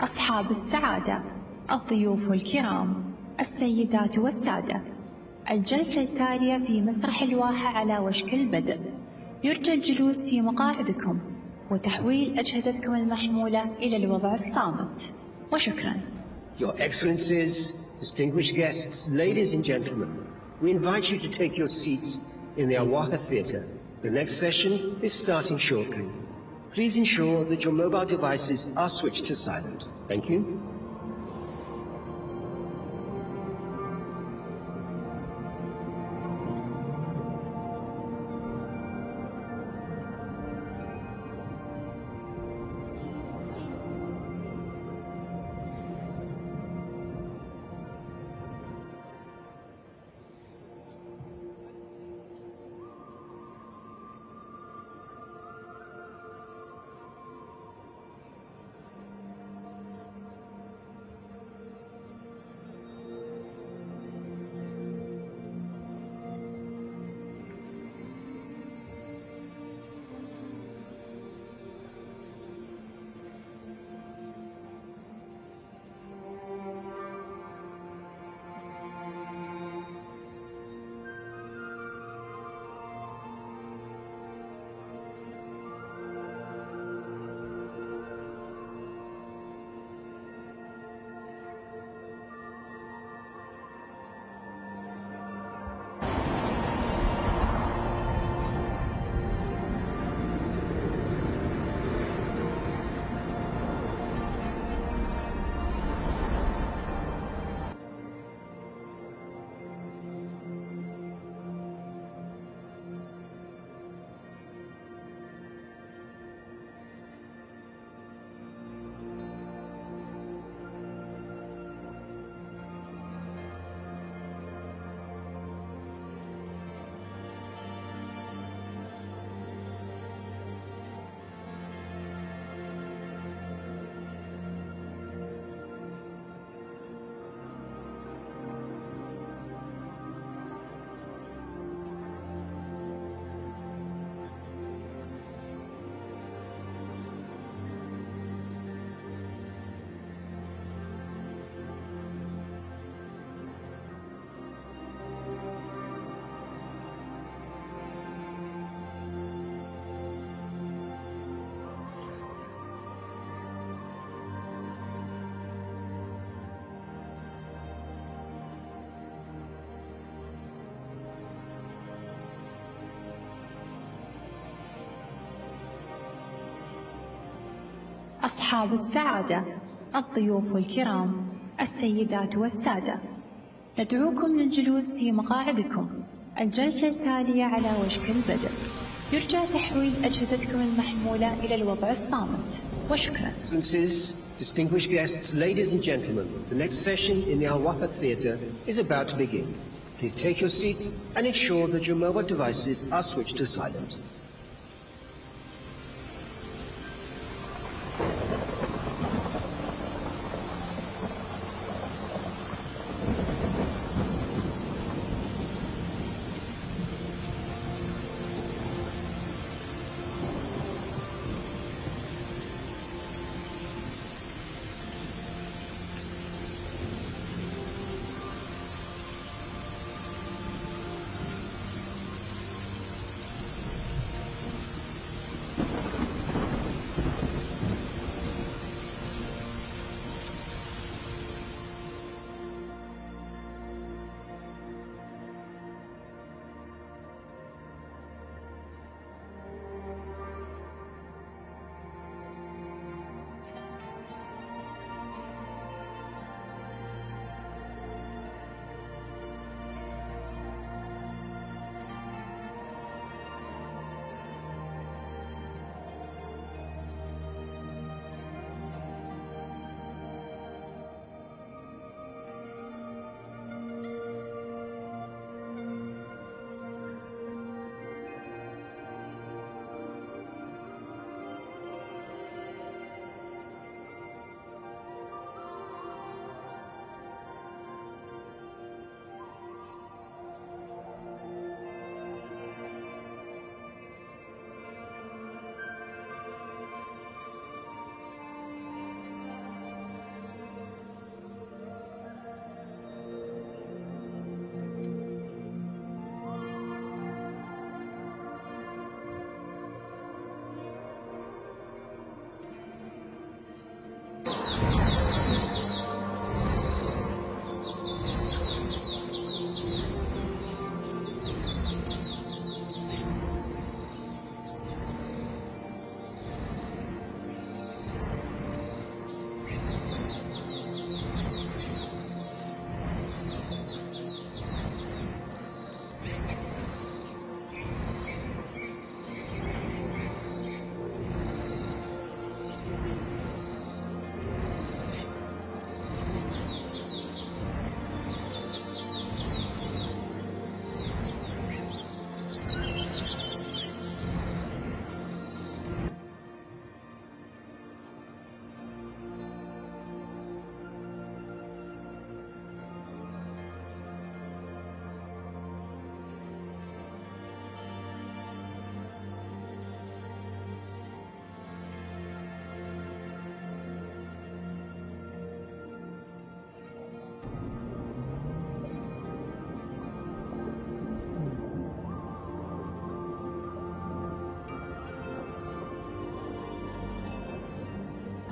أصحاب السعادة، الضيوف الكرام، السيدات والسادة، الجلسة التالية في مسرح الواحة على وشك البدء. يرجى الجلوس في مقاعدكم وتحويل أجهزتكم المحمولة إلى الوضع الصامت، وشكرا. Your Excellencies, distinguished guests, ladies and gentlemen, we invite you to take your seats in the Awaha Theatre. The next session is starting shortly. Please ensure that your mobile devices are switched to silent. Thank you. أصحاب السعادة، الضيوف الكرام، السيدات والسادة، ندعوكم للجلوس في مقاعدكم. الجلسة التالية على وشك البدء. يرجى تحويل أجهزتكم المحمولة إلى الوضع الصامت، وشكرا. Excellencies, distinguished guests, ladies and gentlemen, the next session in the Awaha Theatre is about to begin. Please take your seats and ensure that your mobile devices are switched to silent.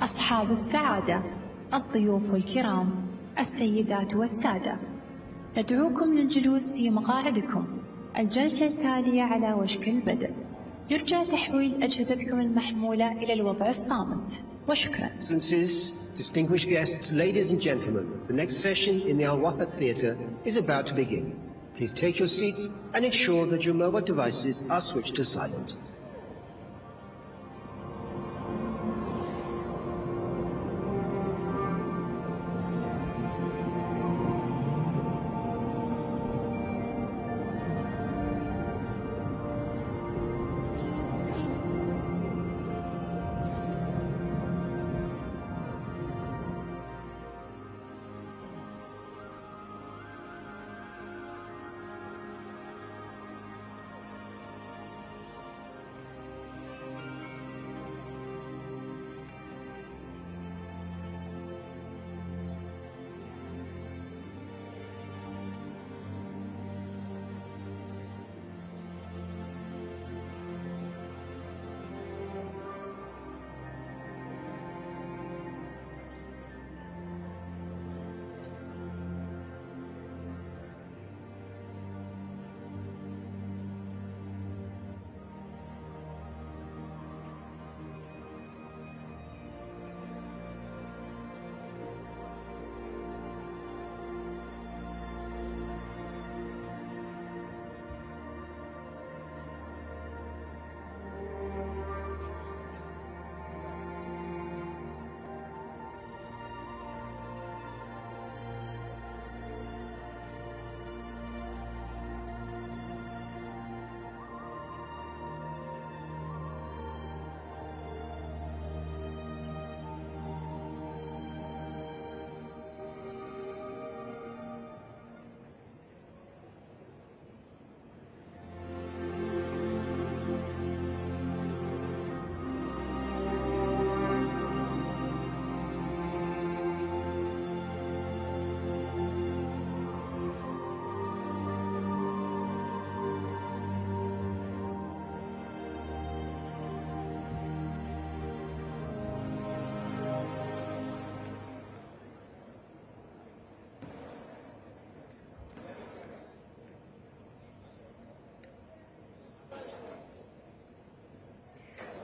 أصحاب السعادة، الضيوف الكرام، السيدات والسادة، ندعوكم للجلوس في مقاعدكم. الجلسة التالية على وشك البدء. يرجى تحويل أجهزتكم المحمولة إلى الوضع الصامت، وشكرا. Excellencies, distinguished guests, ladies and gentlemen, the next session in the Al-Wafa Theatre is about to begin. Please take your seats and ensure that your mobile devices are switched to silent.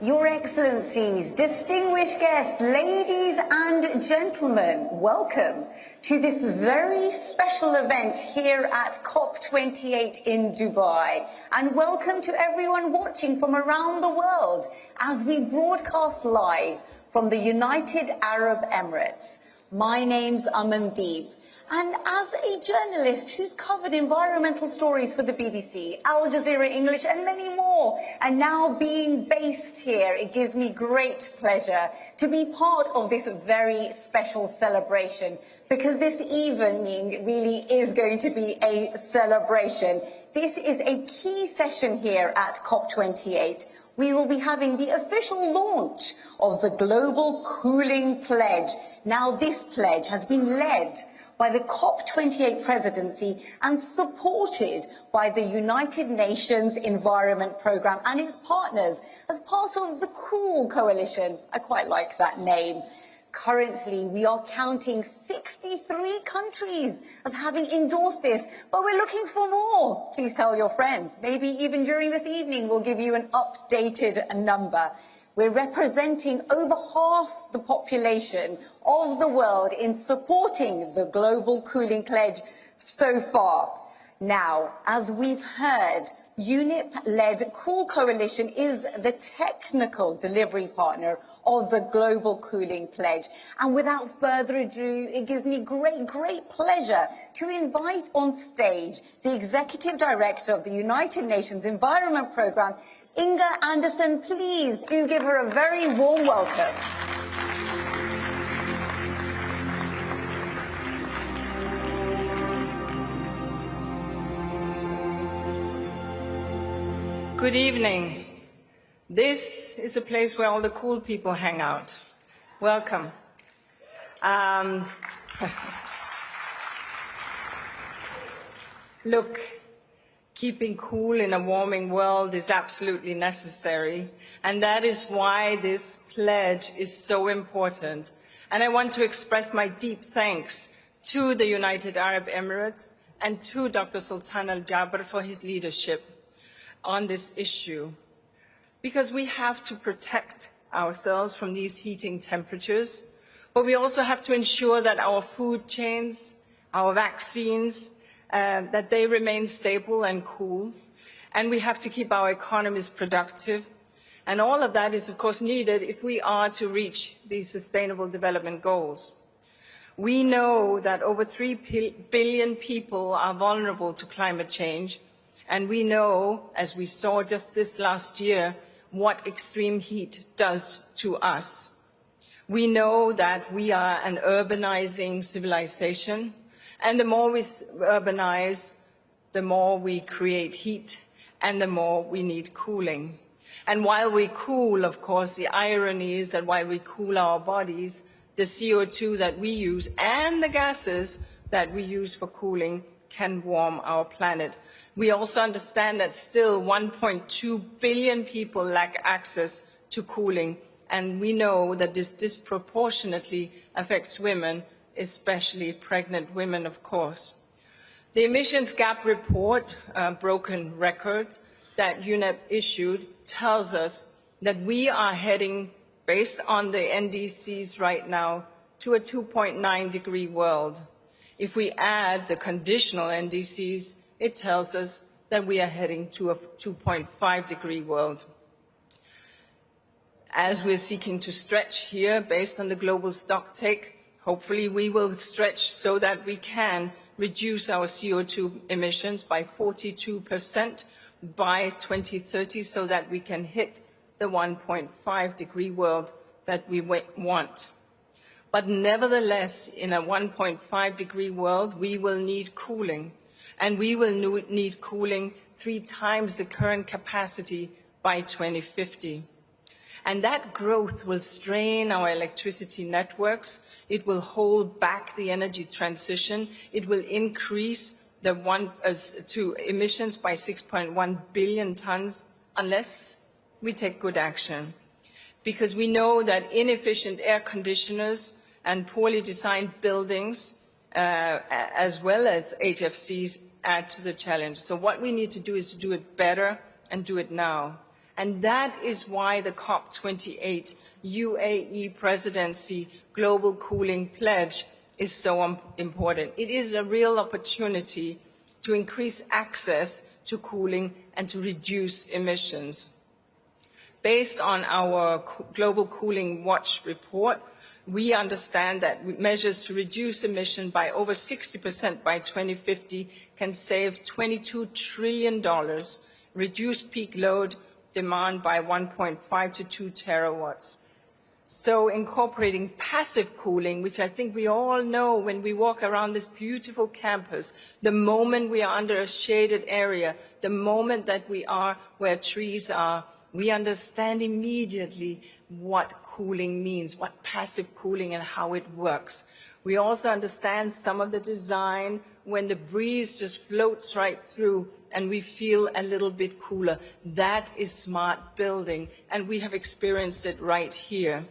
Your Excellencies, distinguished guests, ladies and gentlemen, welcome to this very special event here at Cop28 in Dubai. And welcome to everyone watching from around the world as we broadcast live from the United Arab Emirates. My name's Amandeep. And as a journalist who's covered environmental stories for the BBC, Al Jazeera English and many more, and now being based here, it gives me great pleasure to be part of this very special celebration, because this evening really is going to be a celebration. This is a key session here at COP28. We will be having the official launch of the Global Cooling Pledge. Now, this pledge has been led by the Cop28 Presidency and supported by the United Nations Environment Programme and its partners as part of the Cool Coalition. I quite like that name. Currently, we are counting 63 countries as having endorsed this, but we're looking for more. Please tell your friends. Maybe even during this evening, we'll give you an updated number. We're representing over half the population of the world in supporting the Global Cooling Pledge so far. Now, as we've heard, UNEP-led Cool Coalition is the technical delivery partner of the Global Cooling Pledge. And without further ado, it gives me great pleasure to invite on stage the Executive Director of the United Nations Environment Programme, Inga Anderson. Please do give her a very warm welcome. Good evening. This is a place where all the cool people hang out. Welcome. Look, Keeping cool in a warming world is absolutely necessary, and that is why this pledge is so important. And I want to express my deep thanks to the United Arab Emirates and to Dr. Sultan Al Jaber for his leadership on this issue, because we have to protect ourselves from these heating temperatures, but we also have to ensure that our food chains, our vaccines, that they remain stable and cool, and we have to keep our economies productive. And all of that is, of course, needed if we are to reach these Sustainable Development Goals. We know that over 3 billion people are vulnerable to climate change, and we know, as we saw just this last year, what extreme heat does to us. We know that we are an urbanizing civilization, and the more we urbanize, the more we create heat, and the more we need cooling. And while we cool, of course, the irony is that while we cool our bodies, the CO2 that we use and the gases that we use for cooling can warm our planet. We also understand that still 1.2 billion people lack access to cooling, and we know that this disproportionately affects women, especially pregnant women, of course. The emissions gap report, Broken Record, that UNEP issued tells us that we are heading, based on the NDCs right now, to a 2.9 degree world. If we add the conditional NDCs, it tells us that we are heading to a 2.5 degree world. As we're seeking to stretch here based on the global stocktake, hopefully we will stretch so that we can reduce our CO2 emissions by 42% by 2030 so that we can hit the 1.5 degree world that we want. But nevertheless, in a 1.5 degree world, we will need cooling, and we will need cooling 3 times the current capacity by 2050. And that growth will strain our electricity networks. It will hold back the energy transition. It will increase the emissions by 6.1 billion tons unless we take good action. Because we know that inefficient air conditioners and poorly designed buildings, as well as HFCs, add to the challenge. So what we need to do is to do it better and do it now. And that is why the Cop28 UAE Presidency Global Cooling Pledge is so important. It is a real opportunity to increase access to cooling and to reduce emissions. Based on our Global Cooling Watch report, we understand that measures to reduce emission by over 60% by 2050 can save $22 trillion, reduce peak load demand by 1.5 to 2 terawatts. So incorporating passive cooling, which I think we all know when we walk around this beautiful campus, the moment we are under a shaded area, the moment that we are where trees are, we understand immediately what cooling means, what passive cooling and how it works. We also understand some of the design when the breeze just floats right through and we feel a little bit cooler. That is smart building, and we have experienced it right here.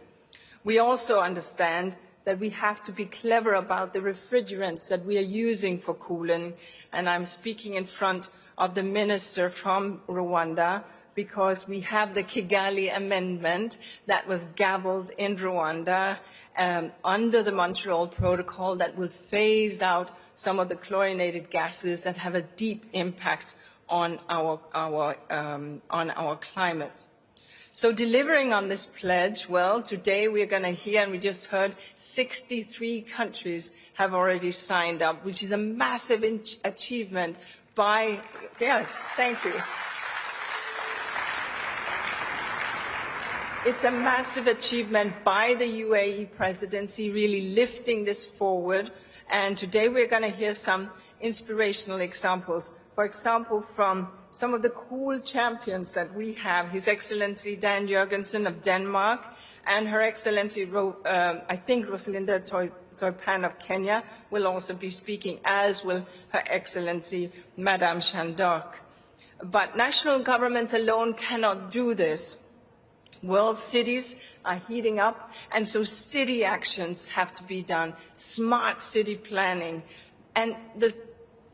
We also understand that we have to be clever about the refrigerants that we are using for cooling, and I'm speaking in front of the minister from Rwanda, because we have the Kigali Amendment that was gavelled in Rwanda under the Montreal Protocol that will phase out some of the chlorinated gases that have a deep impact on our climate. So delivering on this pledge, well, today we're going to hear, and we just heard, 63 countries have already signed up, which is a massive achievement by, yes, thank you. It's a massive achievement by the UAE presidency, really lifting this forward. And today we're going to hear some inspirational examples. For example, from some of the cool champions that we have, His Excellency Dan Jørgensen of Denmark, and Her Excellency, I think, Rosalinda Toipan of Kenya will also be speaking, as will Her Excellency, Madame Shandok. But national governments alone cannot do this. World cities are heating up, and so city actions have to be done, smart city planning. And the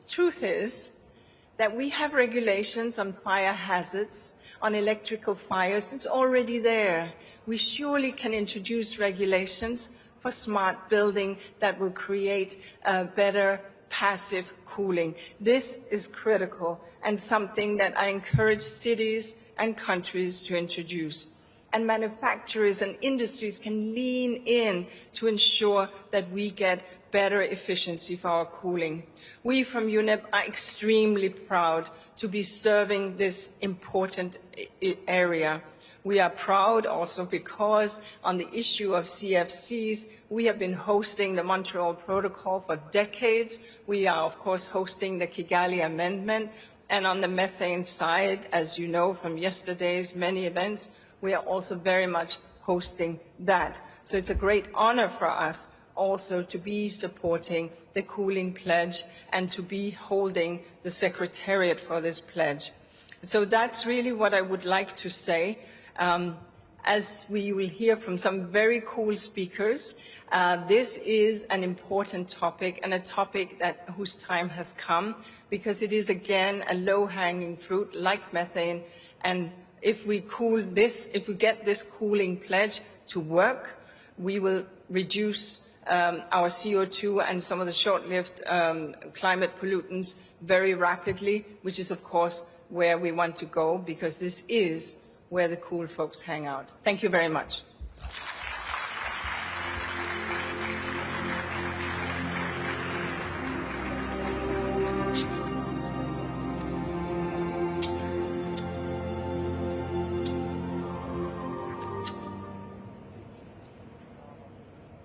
truth is that we have regulations on fire hazards, on electrical fires. It's already there. We surely can introduce regulations for smart building that will create better passive cooling. This is critical and something that I encourage cities and countries to introduce. And manufacturers and industries can lean in to ensure that we get better efficiency for our cooling. We from UNEP are extremely proud to be serving this important area. We are proud also because on the issue of CFCs, we have been hosting the Montreal Protocol for decades. We are, of course, hosting the Kigali Amendment. And on the methane side, as you know from yesterday's many events, we are also very much hosting that. So it's a great honor for us also to be supporting the cooling pledge and to be holding the secretariat for this pledge. So that's really what I would like to say. As we will hear from some very cool speakers, this is an important topic and a topic whose time has come because it is again a low-hanging fruit like methane. And if we get this cooling pledge to work, we will reduce our CO2 and some of the short-lived climate pollutants very rapidly, which is, of course, where we want to go, because this is where the cool folks hang out. Thank you very much.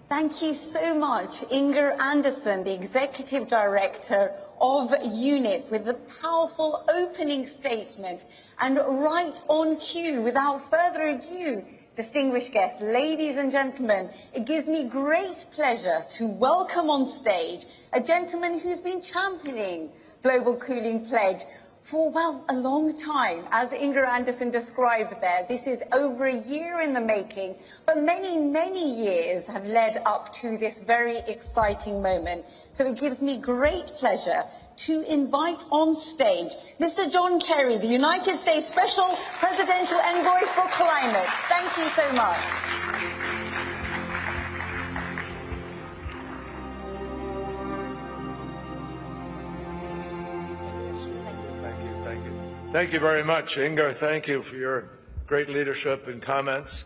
Thank you so much, Inger Anderson, the Executive Director of UNEP, with the powerful opening statement. And right on cue, without further ado, distinguished guests, ladies and gentlemen, it gives me great pleasure to welcome on stage a gentleman who's been championing Global Cooling Pledge for, well, a long time. As Inger Anderson described there, this is over a year in the making, but many, many years have led up to this very exciting moment. So it gives me great pleasure to invite on stage Mr. John Kerry, the United States Special Presidential Envoy for Climate. Thank you so much. Thank you very much, Inger. Thank you for your great leadership and comments.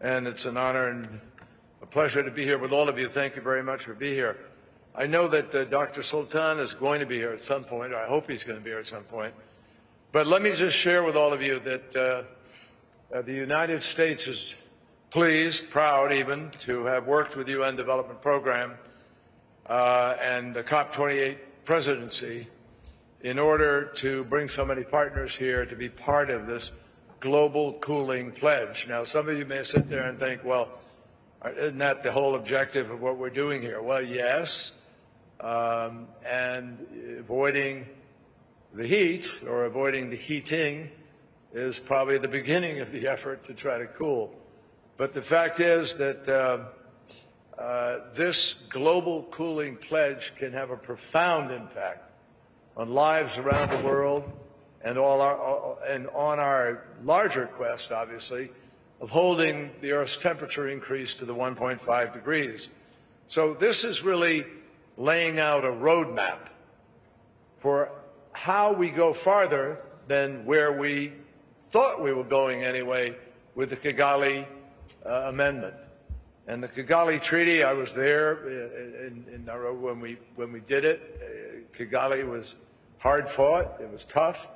And it's an honor and a pleasure to be here with all of you. Thank you very much for being here. I know that Dr. Sultan is going to be here at some point, or I hope he's going to be here at some point. But let me just share with all of you that the United States is pleased, proud even, to have worked with the UN Development Program and the Cop28 Presidency in order to bring so many partners here to be part of this global cooling pledge. Now, some of you may sit there and think, well, isn't that the whole objective of what we're doing here? Well, yes, and avoiding the heat or avoiding the heating is probably the beginning of the effort to try to cool. But the fact is that this global cooling pledge can have a profound impact on lives around the world and on our larger quest, obviously, of holding the Earth's temperature increase to the 1.5 degrees. So this is really laying out a roadmap for how we go farther than where we thought we were going anyway with the Kigali Amendment. And the Kigali Treaty, I was there in Nairobi when we did it. Kigali was hard fought, it was tough,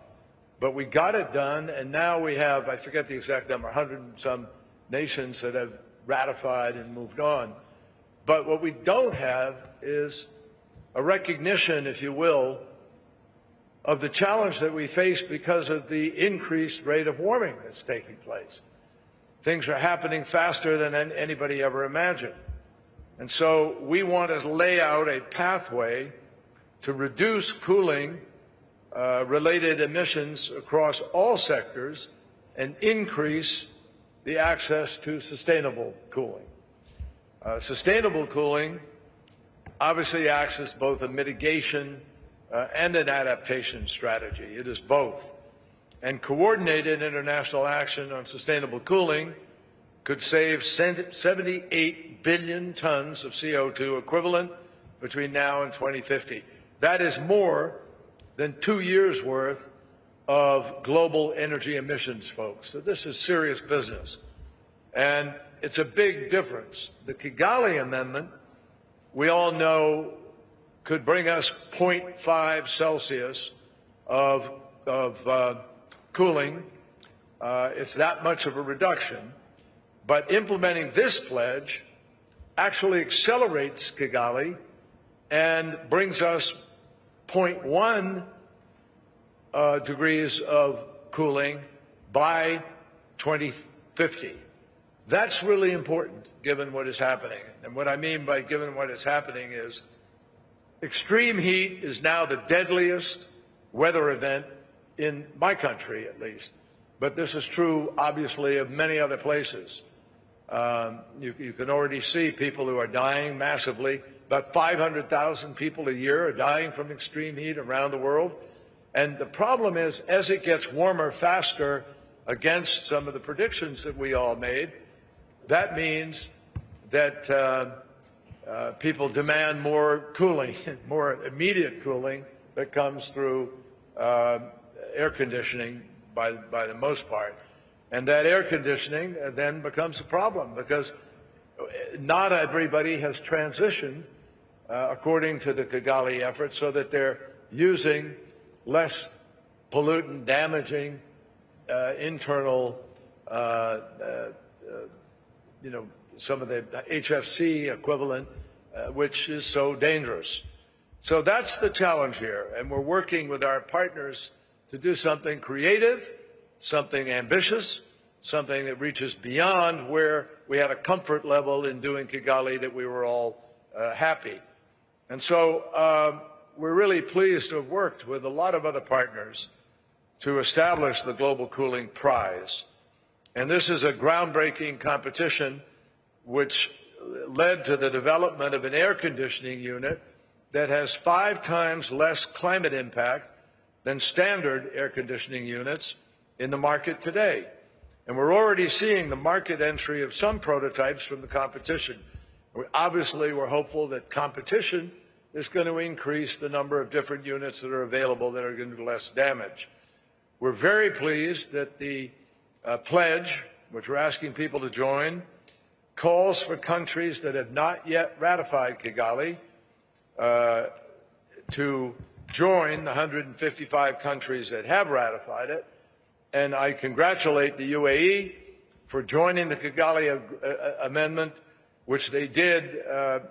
but we got it done, and now we have, I forget the exact number, 100 and some nations that have ratified and moved on. But what we don't have is a recognition, if you will, of the challenge that we face because of the increased rate of warming that's taking place. Things are happening faster than anybody ever imagined. And so we want to lay out a pathway to reduce cooling related emissions across all sectors and increase the access to sustainable cooling. Sustainable cooling obviously acts as both a mitigation and an adaptation strategy. It is both. And coordinated international action on sustainable cooling could save 78 billion tons of CO2 equivalent between now and 2050. That is more than 2 years' worth of global energy emissions, folks. So this is serious business. And it's a big difference. The Kigali Amendment, we all know, could bring us 0.5 Celsius of cooling. It's that much of a reduction. But implementing this pledge actually accelerates Kigali and brings us 0.1 degrees of cooling by 2050. That's really important given what is happening. And what I mean by given what is happening is extreme heat is now the deadliest weather event in my country, at least. But this is true, obviously, of many other places. You can already see people who are dying massively. About 500,000 people a year are dying from extreme heat around the world. And the problem is, as it gets warmer faster against some of the predictions that we all made, that means that people demand more cooling, more immediate cooling that comes through air conditioning by the most part. And that air conditioning then becomes a problem because not everybody has transitioned according to the Kigali effort so that they're using less pollutant, damaging internal, some of the HFC equivalent, which is so dangerous. So that's the challenge here, and we're working with our partners to do something creative, something ambitious, something that reaches beyond where we had a comfort level in doing Kigali that we were all happy. And so we're really pleased to have worked with a lot of other partners to establish the Global Cooling Prize. And this is a groundbreaking competition which led to the development of an air conditioning unit that has 5 times less climate impact than standard air conditioning units in the market today. And we're already seeing the market entry of some prototypes from the competition. Obviously, we're hopeful that competition is going to increase the number of different units that are available that are going to do less damage. We're very pleased that the pledge, which we're asking people to join, calls for countries that have not yet ratified Kigali to join the 155 countries that have ratified it. And I congratulate the UAE for joining the Kigali Amendment, which they did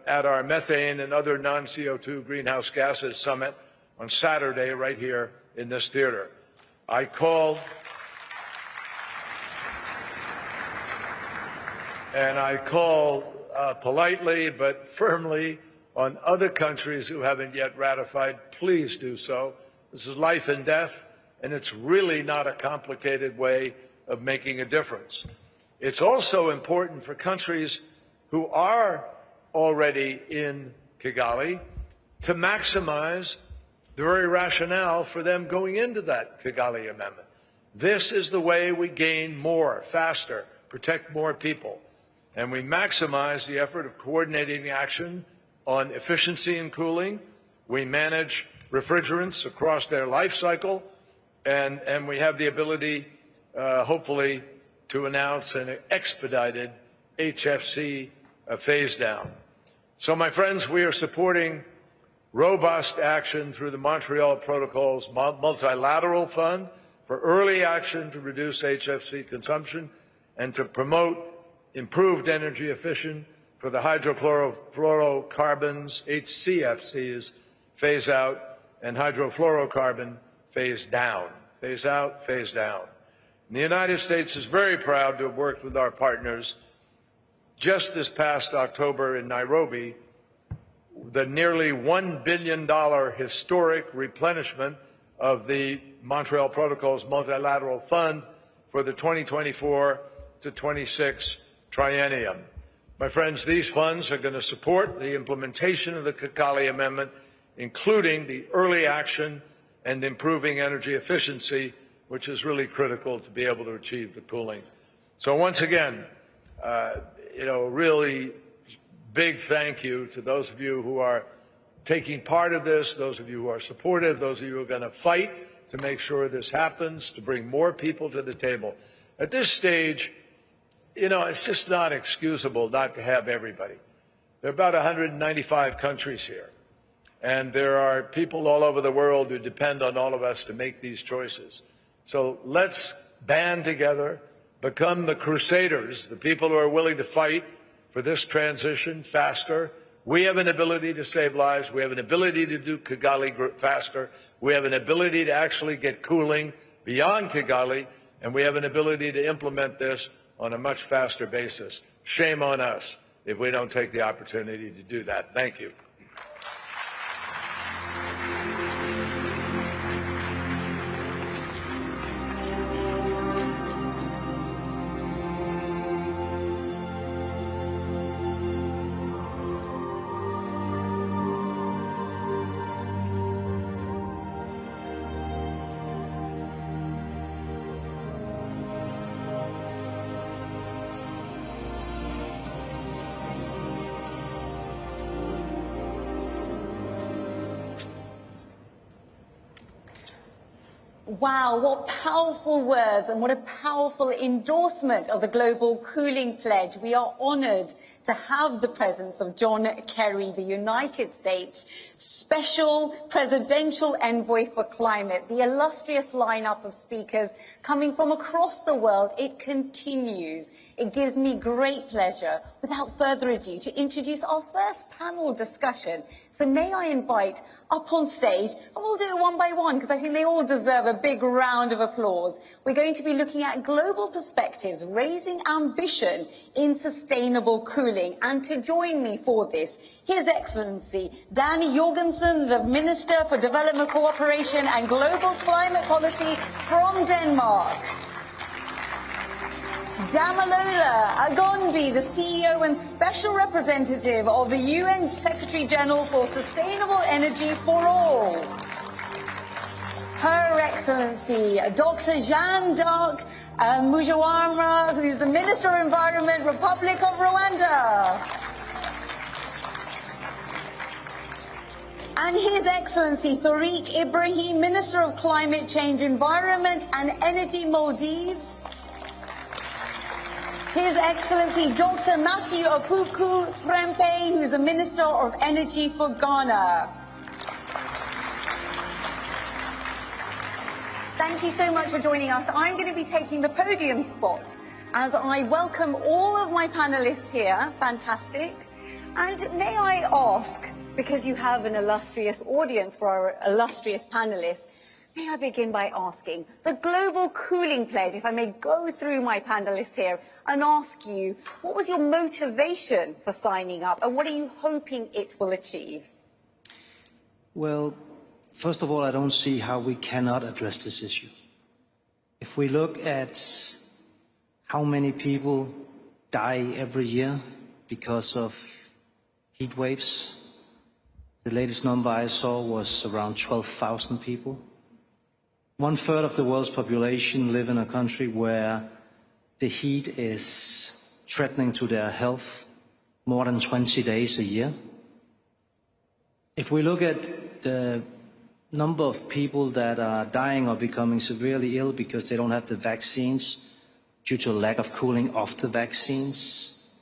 at our methane and other non-CO2 greenhouse gases summit on Saturday right here in this theater. I call politely but firmly on other countries who haven't yet ratified, please do so. This is life and death, and it's really not a complicated way of making a difference. It's also important for countries who are already in Kigali to maximize the very rationale for them going into that Kigali Amendment. This is the way we gain more, faster, protect more people. And we maximize the effort of coordinating action on efficiency in cooling. We manage refrigerants across their life cycle. And we have the ability, hopefully, to announce an expedited HFC phase down. So, my friends, we are supporting robust action through the Montreal Protocol's multilateral fund for early action to reduce HFC consumption and to promote improved energy efficient for the hydrofluorocarbons, HCFCs, phase out, and hydrofluorocarbon phase down. Phase out, phase down. And the United States is very proud to have worked with our partners. Just this past October in Nairobi, the nearly $1 billion historic replenishment of the Montreal Protocol's Multilateral Fund for the 2024 to 26 triennium. My friends, these funds are going to support the implementation of the Kigali Amendment, including the early action and improving energy efficiency, which is really critical to be able to achieve the cooling. So once again, really big thank you to those of you who are taking part of this, those of you who are supportive, those of you who are going to fight to make sure this happens, to bring more people to the table. At this stage, it's just not excusable not to have everybody. There are about 195 countries here, and there are people all over the world who depend on all of us to make these choices. So let's band together, become the crusaders, the people who are willing to fight for this transition faster. We have an ability to save lives. We have an ability to do Kigali faster. We have an ability to actually get cooling beyond Kigali, and we have an ability to implement this on a much faster basis. Shame on us if we don't take the opportunity to do that. Thank you. Wow, what powerful words and what a powerful endorsement of the Global Cooling Pledge. We are honoured to have the presence of John Kerry, the United States Special Presidential Envoy for Climate. The illustrious lineup of speakers coming from across the world, it continues. It gives me great pleasure, without further ado, to introduce our first panel discussion. So may I invite up on stage, and we'll do it one by one because I think they all deserve a big round of applause. We're going to be looking at global perspectives, raising ambition in sustainable cooling. And to join me for this, His Excellency Danny Jorgensen, the Minister for Development Cooperation and Global Climate Policy from Denmark. Damalola Agombi, the CEO and Special Representative of the UN Secretary-General for Sustainable Energy for All. Her Excellency Dr. Jeanne-D'Arc Mujawarma, who is the Minister of Environment, Republic of Rwanda. And His Excellency Tariq Ibrahim, Minister of Climate Change, Environment and Energy, Maldives. His Excellency Dr. Matthew Opoku Prempeh, who is the Minister of Energy for Ghana. Thank you so much for joining us. I'm going to be taking the podium spot as I welcome all of my panelists here. Fantastic. And may I ask, because you have an illustrious audience for our illustrious panelists, may I begin by asking, the Global Cooling Pledge, if I may go through my panelists here and ask you, what was your motivation for signing up and what are you hoping it will achieve? Well, first of all, I don't see how we cannot address this issue. If we look at how many people die every year because of heat waves, the latest number I saw was around 12,000 people. 1/3 of the world's population live in a country where the heat is threatening to their health more than 20 days a year. If we look at the number of people that are dying or becoming severely ill because they don't have the vaccines due to a lack of cooling of the vaccines,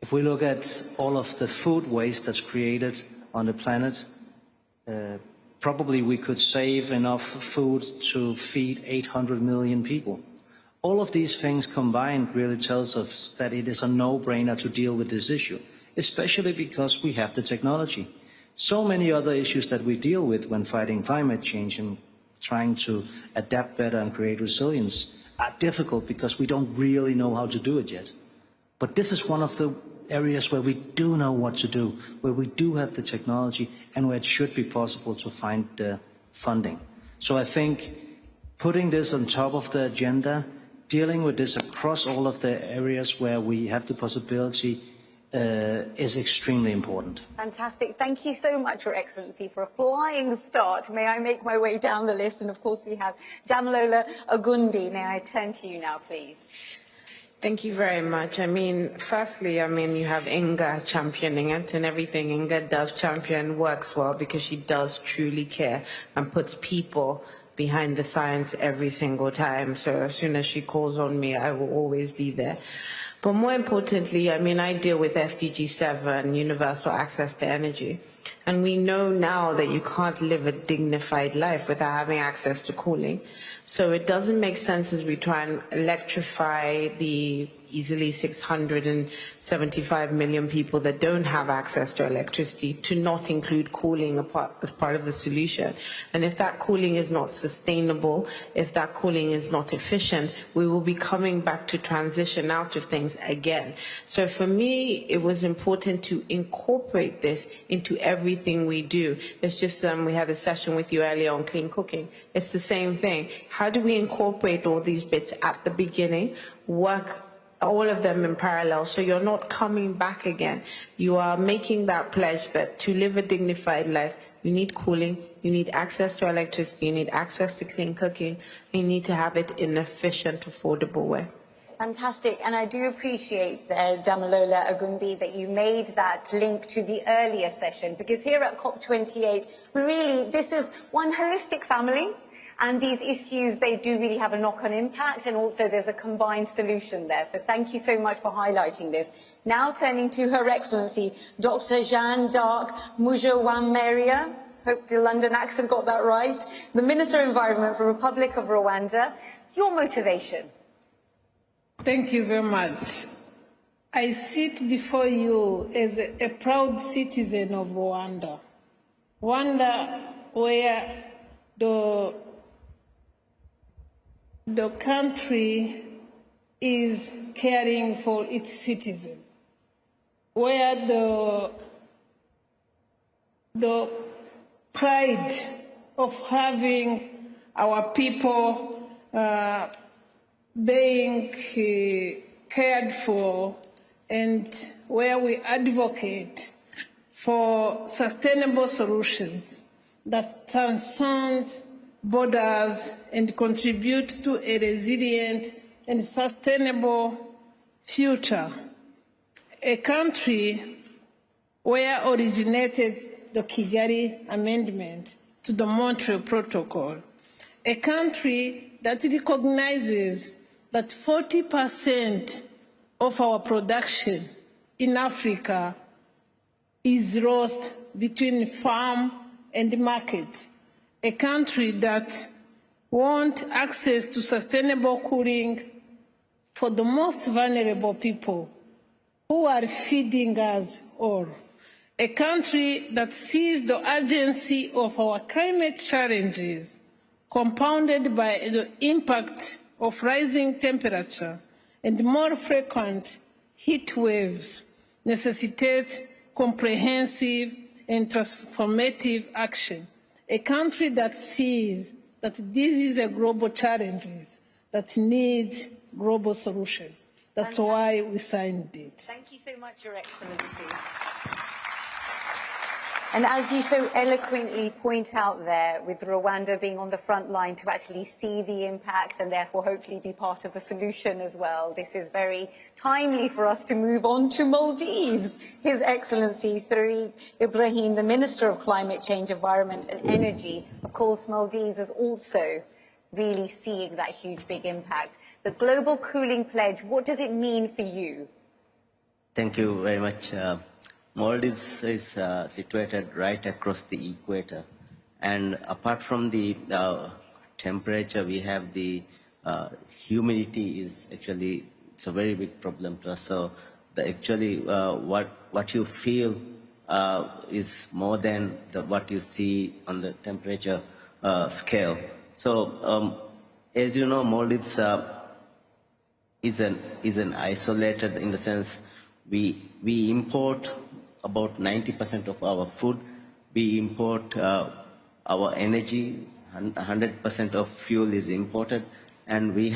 if we look at all of the food waste that's created on the planet, probably we could save enough food to feed 800 million people. All of these things combined really tells us that it is a no-brainer to deal with this issue, especially because we have the technology. So many other issues that we deal with when fighting climate change and trying to adapt better and create resilience are difficult because we don't really know how to do it yet. But this is one of the areas where we do know what to do, where we do have the technology and where it should be possible to find the funding. So I think putting this on top of the agenda, dealing with this across all of the areas where we have the possibility is extremely important. Fantastic. Thank you so much, Your Excellency, for a flying start. May I make my way down the list? And of course, we have Damilola Ogunbi. May I turn to you now, please? Thank you very much. Firstly, you have Inga championing it, and everything Inga does champion works well because she does truly care and puts people behind the science every single time. So as soon as she calls on me, I will always be there. But more importantly, I deal with SDG 7, universal access to energy. And we know now that you can't live a dignified life without having access to cooling. So it doesn't make sense as we try and electrify the easily 675 million people that don't have access to electricity to not include cooling as part of the solution. And if that cooling is not sustainable, if that cooling is not efficient, we will be coming back to transition out of things again. So for me, it was important to incorporate this into everything we do. It's just, we had a session with you earlier on clean cooking. It's the same thing. How do we incorporate all these bits at the beginning, work all of them in parallel, so you're not coming back again. You are making that pledge that to live a dignified life, you need cooling, you need access to electricity, you need access to clean cooking, and you need to have it in an efficient, affordable way. Fantastic, and I do appreciate, Damilola Ogunbi, that you made that link to the earlier session, because here at COP28, this is one holistic family. And these issues, they do really have a knock-on impact, and also there's a combined solution there. So thank you so much for highlighting this. Now turning to Her Excellency, Dr. Jeanne d'Arc Mujowameria, hope the London accent got that right, the Minister of Environment for Republic of Rwanda. Your motivation? Thank you very much. I sit before you as a proud citizen of Rwanda. Rwanda, where the country is caring for its citizens, where the pride of having our people being cared for, and where we advocate for sustainable solutions that transcend borders and contribute to a resilient and sustainable future. A country where originated the Kigali Amendment to the Montreal Protocol. A country that recognizes that 40% of our production in Africa is lost between farm and market. A country that wants access to sustainable cooling for the most vulnerable people who are feeding us all. A country that sees the urgency of our climate challenges compounded by the impact of rising temperature and more frequent heat waves necessitate comprehensive and transformative action. A country that sees that this is a global challenge that needs global solution. That's why we signed it. Thank you so much, Your Excellency. And as you so eloquently point out there, with Rwanda being on the front line to actually see the impact and therefore hopefully be part of the solution as well, this is very timely for us to move on to Maldives. His Excellency Tariq Ibrahim, the Minister of Climate Change, Environment and Energy. Of course, Maldives is also really seeing that huge, big impact. The Global Cooling Pledge, what does it mean for you? Thank you very much. Maldives is situated right across the equator, and apart from the temperature, we have the humidity is actually, it's a very big problem to us. So what you feel is more than what you see on the temperature scale. So as you know, Maldives is an isolated, in the sense we import about 90% of our food. We import our energy 100% of fuel is imported, and we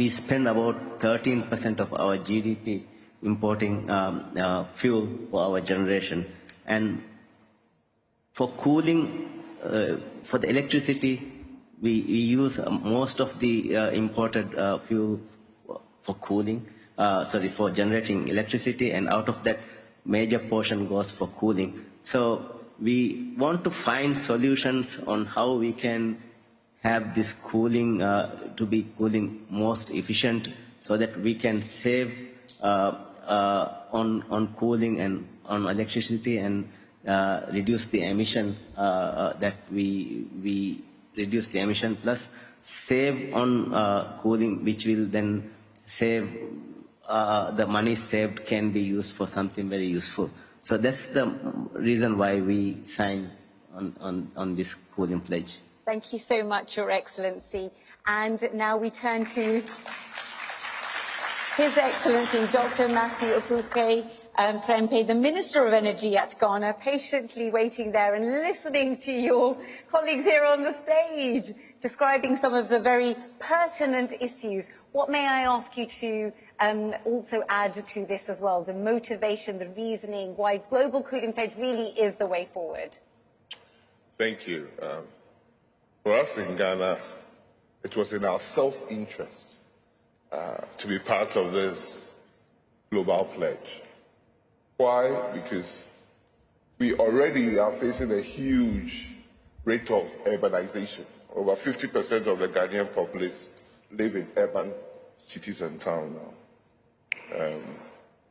spend about 13% of our GDP importing fuel for our generation. And for cooling, for the electricity, we use most of the imported fuel for cooling, for generating electricity, and out of that, major portion goes for cooling. So we want to find solutions on how we can have this cooling to be cooling most efficient, so that we can save on cooling and on electricity, and reduce the emission that we reduce the emission, plus save on cooling, which will then save the money saved can be used for something very useful. So that's the reason why we signed on this cooling pledge. Thank you so much, Your Excellency. And now we turn to His Excellency Dr. Matthew Opuke Prempe, the Minister of Energy at Ghana, patiently waiting there and listening to your colleagues here on the stage, describing some of the very pertinent issues. What may I ask you to also add to this as well, the motivation, the reasoning, why global cooling pledge really is the way forward? Thank you. For us in Ghana, it was in our self-interest to be part of this global pledge. Why? Because we already are facing a huge rate of urbanization. Over 50% of the Ghanaian populace live in urban cities and towns now.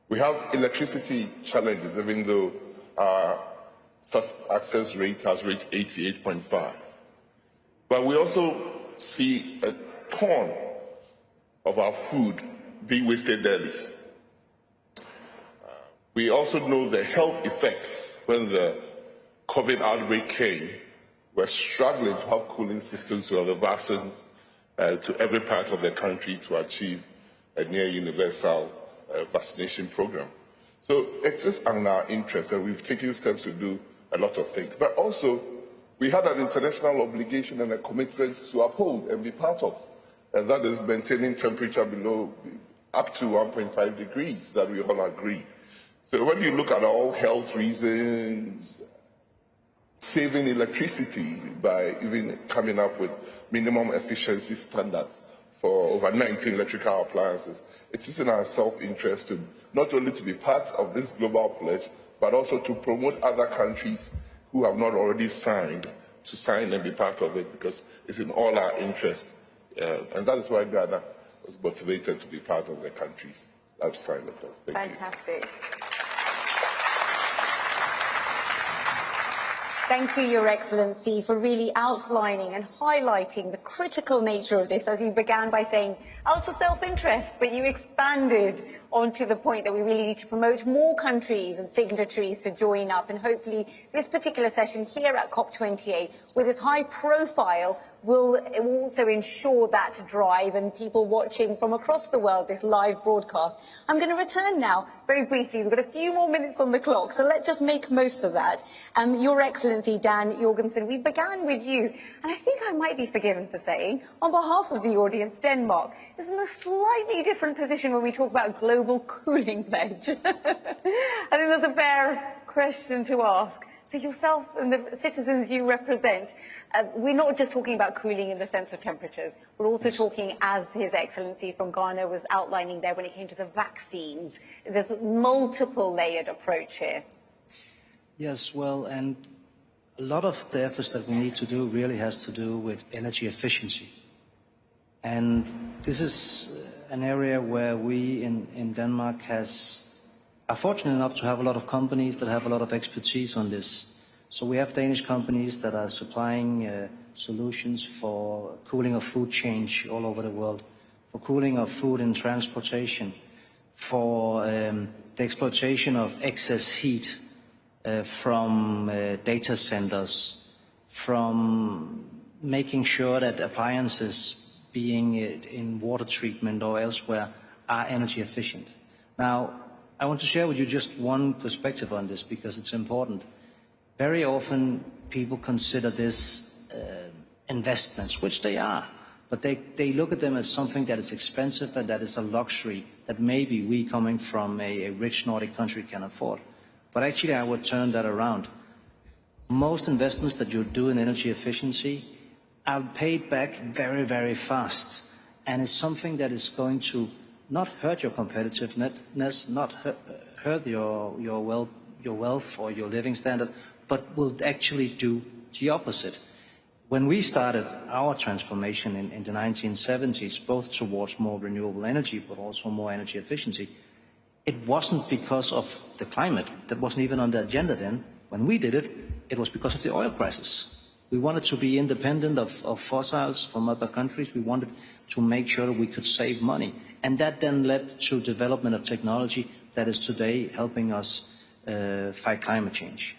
We have electricity challenges, even though our access rate has reached 88.5. But we also see a ton of our food being wasted daily. We also know the health effects. When the COVID outbreak came, we're struggling to have cooling systems to have the vaccines to every part of the country to achieve a near universal vaccination program. So it is in our interest, and we've taken steps to do a lot of things. But also, we had an international obligation and a commitment to uphold and be part of, and that is maintaining temperature below up to 1.5 degrees that we all agree. So when you look at all health reasons, saving electricity by even coming up with minimum efficiency standards for over 19 electrical appliances, it is in our self-interest to not only to be part of this global pledge, but also to promote other countries who have not already signed to sign and be part of it, because it's in all our interest. And that is why Ghana was motivated to be part of the countries that have signed the pledge. Fantastic. Thank you, Your Excellency, for really outlining and highlighting the critical nature of this, as you began by saying, out of self-interest, but you expanded onto the point that we really need to promote more countries and signatories to join up, and hopefully this particular session here at COP28, with its high profile, will also ensure that drive and people watching from across the world this live broadcast. I'm going to return now very briefly. We've got a few more minutes on the clock, so let's just make most of that. Your Excellency Dan Jorgensen, we began with you, and I think I might be forgiven for saying, on behalf of the audience, Denmark is in a slightly different position when we talk about global cooling pledge. I think that's a fair question to ask. So yourself and the citizens you represent, we're not just talking about cooling in the sense of temperatures. We're also talking, as His Excellency from Ghana was outlining there when it came to the vaccines. There's a multiple layered approach here. Yes, well, and a lot of the efforts that we need to do really has to do with energy efficiency. And this is an area where we in Denmark are fortunate enough to have a lot of companies that have a lot of expertise on this. So we have Danish companies that are supplying solutions for cooling of food change all over the world, for cooling of food in transportation, for the exploitation of excess heat from data centers, from making sure that appliances being in water treatment or elsewhere are energy efficient. Now, I want to share with you just one perspective on this because it's important. Very often people consider this investments, which they are, but they look at them as something that is expensive and that is a luxury that maybe we coming from a rich Nordic country can afford. But actually I would turn that around. Most investments that you do in energy efficiency are paid back very, very fast, and it's something that is going to not hurt your competitiveness, not hurt your wealth or your living standard, but will actually do the opposite. When we started our transformation in the 1970s, both towards more renewable energy, but also more energy efficiency, it wasn't because of the climate. That wasn't even on the agenda then. When we did it, it was because of the oil crisis. We wanted to be independent of fossils from other countries. We wanted to make sure we could save money. And that then led to development of technology that is today helping us fight climate change.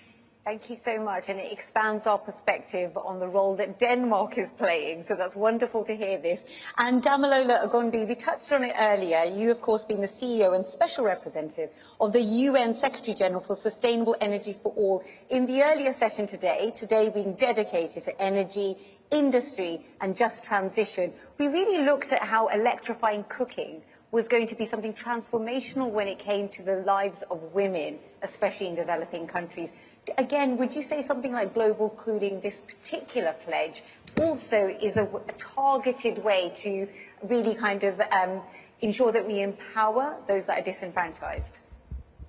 Thank you so much, and it expands our perspective on the role that Denmark is playing, so that's wonderful to hear this. And Damilola Ogunbi, we touched on it earlier. You, of course, being the CEO and Special Representative of the UN Secretary-General for Sustainable Energy for All in the earlier session today being dedicated to energy, industry and just transition. We really looked at how electrifying cooking was going to be something transformational when it came to the lives of women, especially in developing countries. Again, would you say something like global cooling, this particular pledge, also is a targeted way to really kind of ensure that we empower those that are disenfranchised?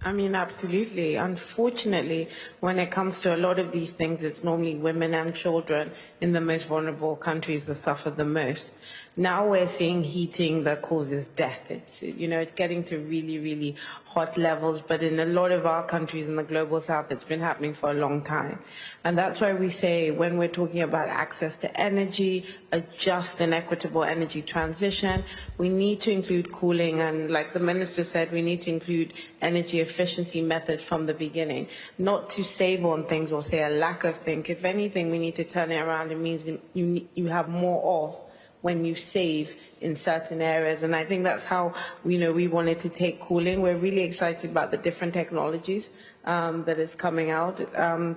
I mean, absolutely. Unfortunately, when it comes to a lot of these things, it's normally women and children in the most vulnerable countries that suffer the most. Now we're seeing heating that causes death. It's, you know, it's getting to really, really hot levels, but in a lot of our countries in the global south, it's been happening for a long time. And that's why we say when we're talking about access to energy, a just and equitable energy transition, we need to include cooling. And like the minister said, we need to include energy efficiency methods from the beginning, not to save on things or say a lack of things. If anything, we need to turn it around. It means you have more of when you save in certain areas. And I think that's how, you know, we wanted to take cooling. We're really excited about the different technologies that is coming out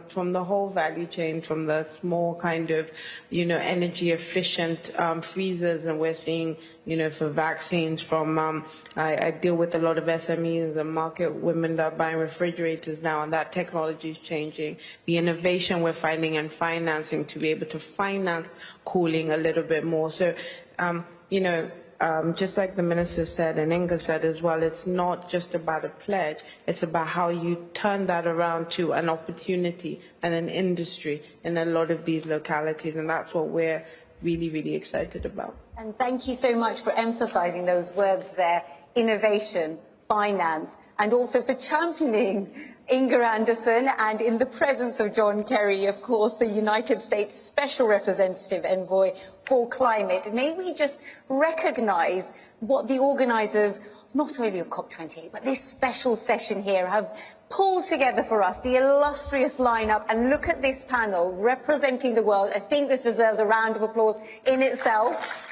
from the whole value chain, from the small kind of, you know, energy efficient freezers. And we're seeing, you know, for vaccines from, I deal with a lot of SMEs and market women that are buying refrigerators now, and that technology is changing. The innovation we're finding in financing to be able to finance cooling a little bit more. So, you know, just like the minister said and Inga said as well, it's not just about a pledge, it's about how you turn that around to an opportunity and an industry in a lot of these localities, and that's what we're really, really excited about. And thank you so much for emphasising those words there, innovation, finance, and also for championing Inga Anderson, and in the presence of John Kerry, of course, the United States Special Representative Envoy for Climate. May we just recognise what the organisers, not only of COP28, but this special session here, have pulled together for us, the illustrious lineup, and look at this panel representing the world. I think this deserves a round of applause in itself.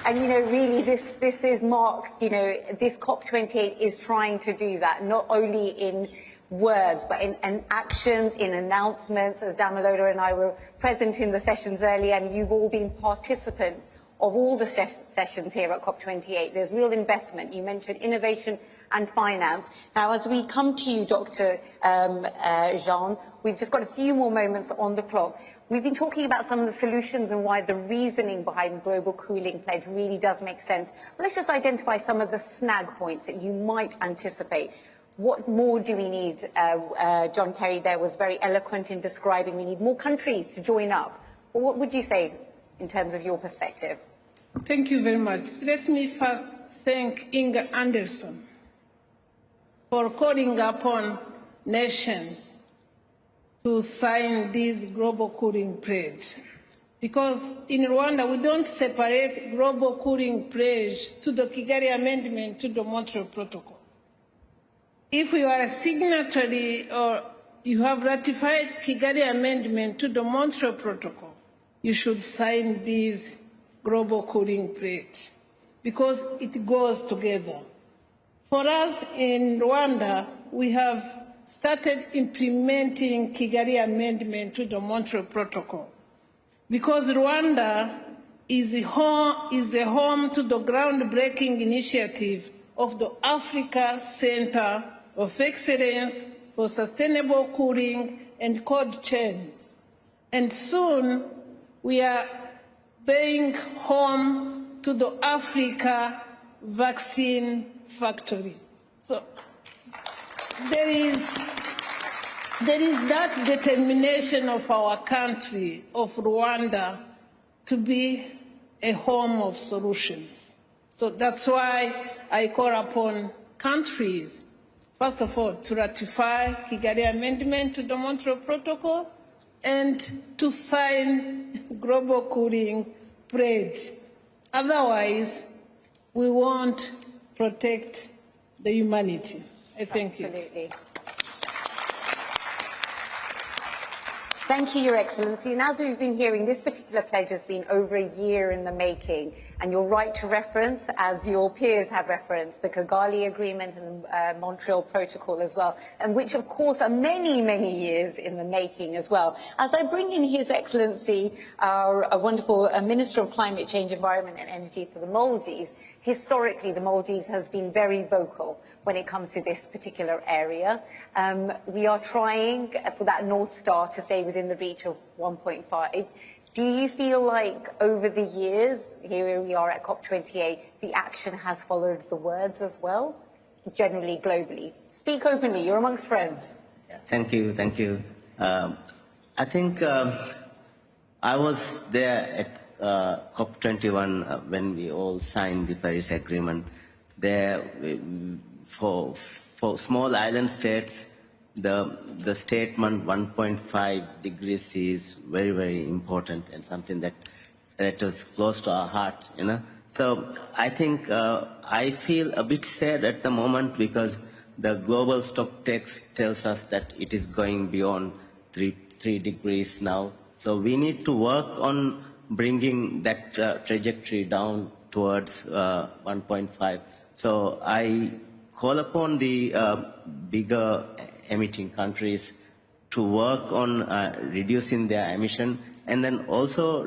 And, you know, really, this is marked, you know, this COP28 is trying to do that, not only in words, but in actions, in announcements, as Damilola and I were present in the sessions earlier, and you've all been participants of all the sessions here at COP28. There's real investment. You mentioned innovation and finance. Now, as we come to you, Dr. Jean, we've just got a few more moments on the clock. We've been talking about some of the solutions and why the reasoning behind global cooling pledge really does make sense. Let's just identify some of the snag points that you might anticipate. What more do we need? John Kerry there was very eloquent in describing we need more countries to join up. Well, what would you say in terms of your perspective? Thank you very much. Let me first thank Inga Anderson for calling upon nations to sign this global cooling pledge. Because in Rwanda, we don't separate global cooling pledge to the Kigali Amendment to the Montreal Protocol. If you are a signatory or you have ratified Kigali Amendment to the Montreal Protocol, you should sign this global cooling pledge because it goes together. For us in Rwanda, we have started implementing Kigali Amendment to the Montreal Protocol, because Rwanda is a home to the groundbreaking initiative of the Africa Center of Excellence for Sustainable Cooling and Cold Chains. And soon we are being home to the Africa Vaccine Factory. So there is that determination of our country, of Rwanda, to be a home of solutions. So that's why I call upon countries, first of all, to ratify Kigali Amendment to the Montreal Protocol and to sign Global Cooling Pledge. Otherwise, we won't protect the humanity. I thank you. Absolutely. Thank you, Your Excellency. And as we've been hearing, this particular pledge has been over a year in the making. And you're right to reference, as your peers have referenced, the Kigali Agreement and the Montreal Protocol as well, and which, of course, are many, many years in the making as well. As I bring in His Excellency, our wonderful Minister of Climate Change, Environment and Energy for the Maldives, historically, the Maldives has been very vocal when it comes to this particular area. We are trying for that North Star to stay within the reach of 1.5. Do you feel like over the years, here we are at COP28, the action has followed the words as well, generally, globally? Speak openly, you're amongst friends. Thank you, thank you. I think I was there at COP21 when we all signed the Paris Agreement. There, for small island states, the statement 1.5 degrees is very, very important and something that is close to our heart, you know. So I think I feel a bit sad at the moment because the global stock text tells us that it is going beyond 3 degrees now. So we need to work on bringing that trajectory down towards 1.5. So I call upon the bigger emitting countries to work on reducing their emission and then also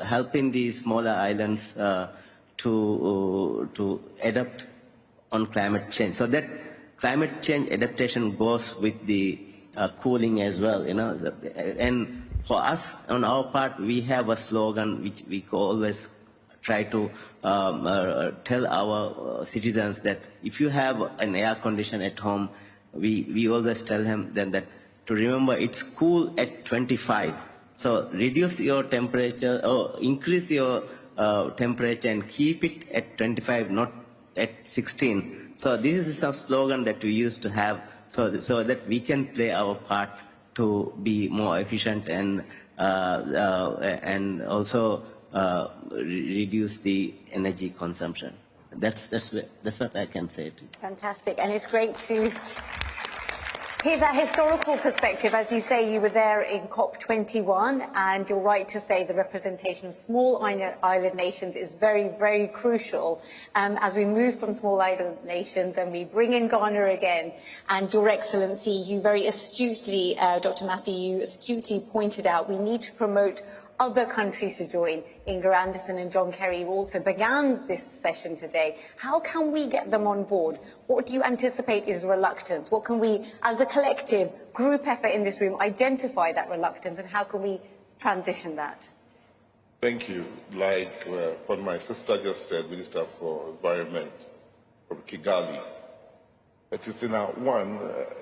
helping the smaller islands to adapt on climate change. So that climate change adaptation goes with the cooling as well, you know. And for us, on our part, we have a slogan which we always try to tell our citizens that if you have an air condition at home, we always tell them then that to remember it's cool at 25. So reduce your temperature or increase your temperature and keep it at 25, not at 16. So this is a slogan that we used to have so that we can play our part to be more efficient and also reduce the energy consumption. That's what I can say to you. Fantastic, and it's great to hear that historical perspective. As you say, you were there in COP21, and you're right to say the representation of small island nations is very, very crucial. As we move from small island nations and we bring in Ghana again, and Your Excellency, you very astutely, Dr. Matthew, you astutely pointed out we need to promote other countries to join. Inga Anderson and John Kerry also began this session today. How can we get them on board? What do you anticipate is reluctance? What can we, as a collective group effort in this room, identify that reluctance, and how can we transition that? Thank you. Like what my sister just said, Minister for Environment from Kigali, it is in our one,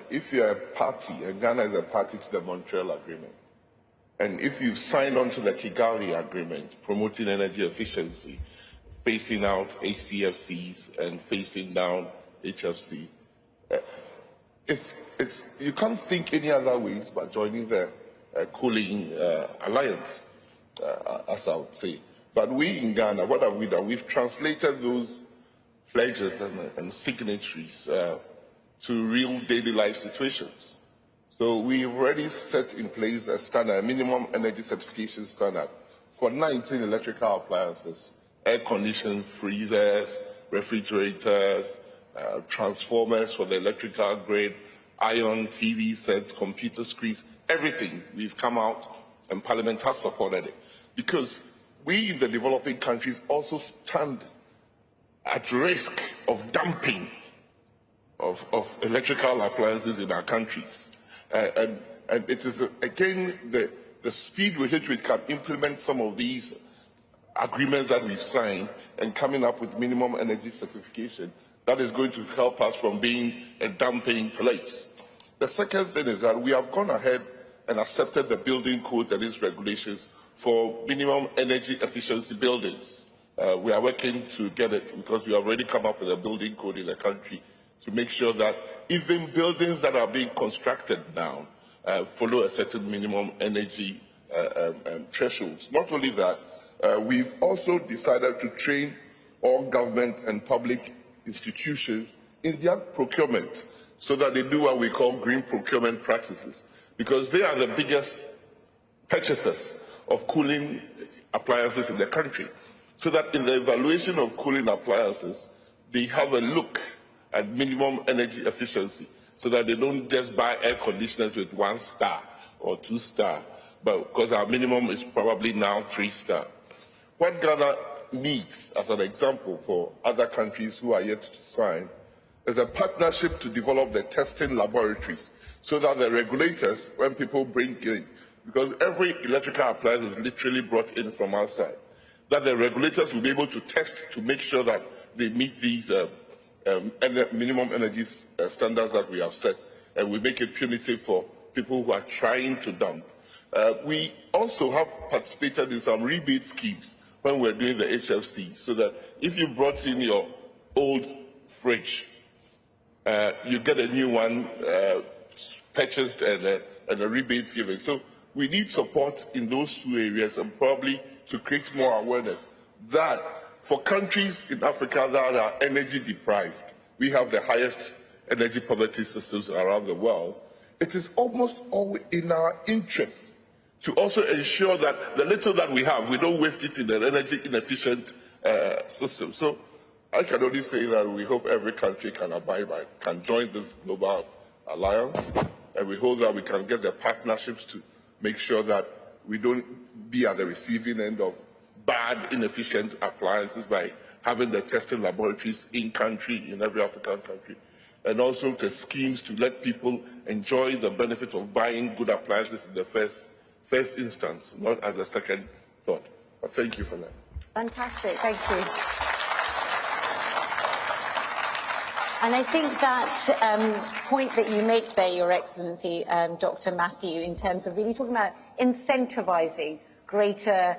if you're a party, and Ghana is a party to the Montreal Agreement, and if you've signed on to the Kigali Agreement, promoting energy efficiency, phasing out HCFCs and phasing down HFC, you can't think any other ways but joining the cooling alliance, as I would say. But we in Ghana, what have we done? We've translated those pledges and signatories to real daily life situations. So we've already set in place a standard, a minimum energy certification standard for 19 electrical appliances, air conditioning, freezers, refrigerators, transformers for the electrical grid, iron, TV sets, computer screens, everything. We've come out and Parliament has supported it. Because we in the developing countries also stand at risk of dumping of electrical appliances in our countries. And it is, again, the speed with which we can implement some of these agreements that we've signed and coming up with minimum energy certification that is going to help us from being a dumping place. The second thing is that we have gone ahead and accepted the building codes and its regulations for minimum energy efficiency buildings. We are working to get it because we have already come up with a building code in the country to make sure that even buildings that are being constructed now follow a certain minimum energy thresholds. Not only that, we've also decided to train all government and public institutions in their procurement so that they do what we call green procurement practices, because they are the biggest purchasers of cooling appliances in the country. So that in the evaluation of cooling appliances, they have a look at minimum energy efficiency so that they don't just buy air conditioners with 1 star or 2 star, but because our minimum is probably now 3 star. What Ghana needs, as an example for other countries who are yet to sign, is a partnership to develop the testing laboratories so that the regulators, when people bring in, because every electrical appliance is literally brought in from outside, that the regulators will be able to test to make sure that they meet these minimum energy standards that we have set, and we make it punitive for people who are trying to dump. We also have participated in some rebate schemes when we're doing the HFC, so that if you brought in your old fridge, you get a new one purchased and a rebate given. So we need support in those 2 areas, and probably to create more awareness that for countries in Africa that are energy deprived, we have the highest energy poverty systems around the world. It is almost always in our interest to also ensure that the little that we have, we don't waste it in an energy inefficient system. So I can only say that we hope every country can abide by, can join this global alliance, and we hope that we can get the partnerships to make sure that we don't be at the receiving end of bad, inefficient appliances by having the testing laboratories in country, in every African country, and also the schemes to let people enjoy the benefit of buying good appliances in the first instance, not as a second thought. But thank you for that. Fantastic, thank you. And I think that point that you make there, Your Excellency, Dr. Matthew, in terms of really talking about incentivising greater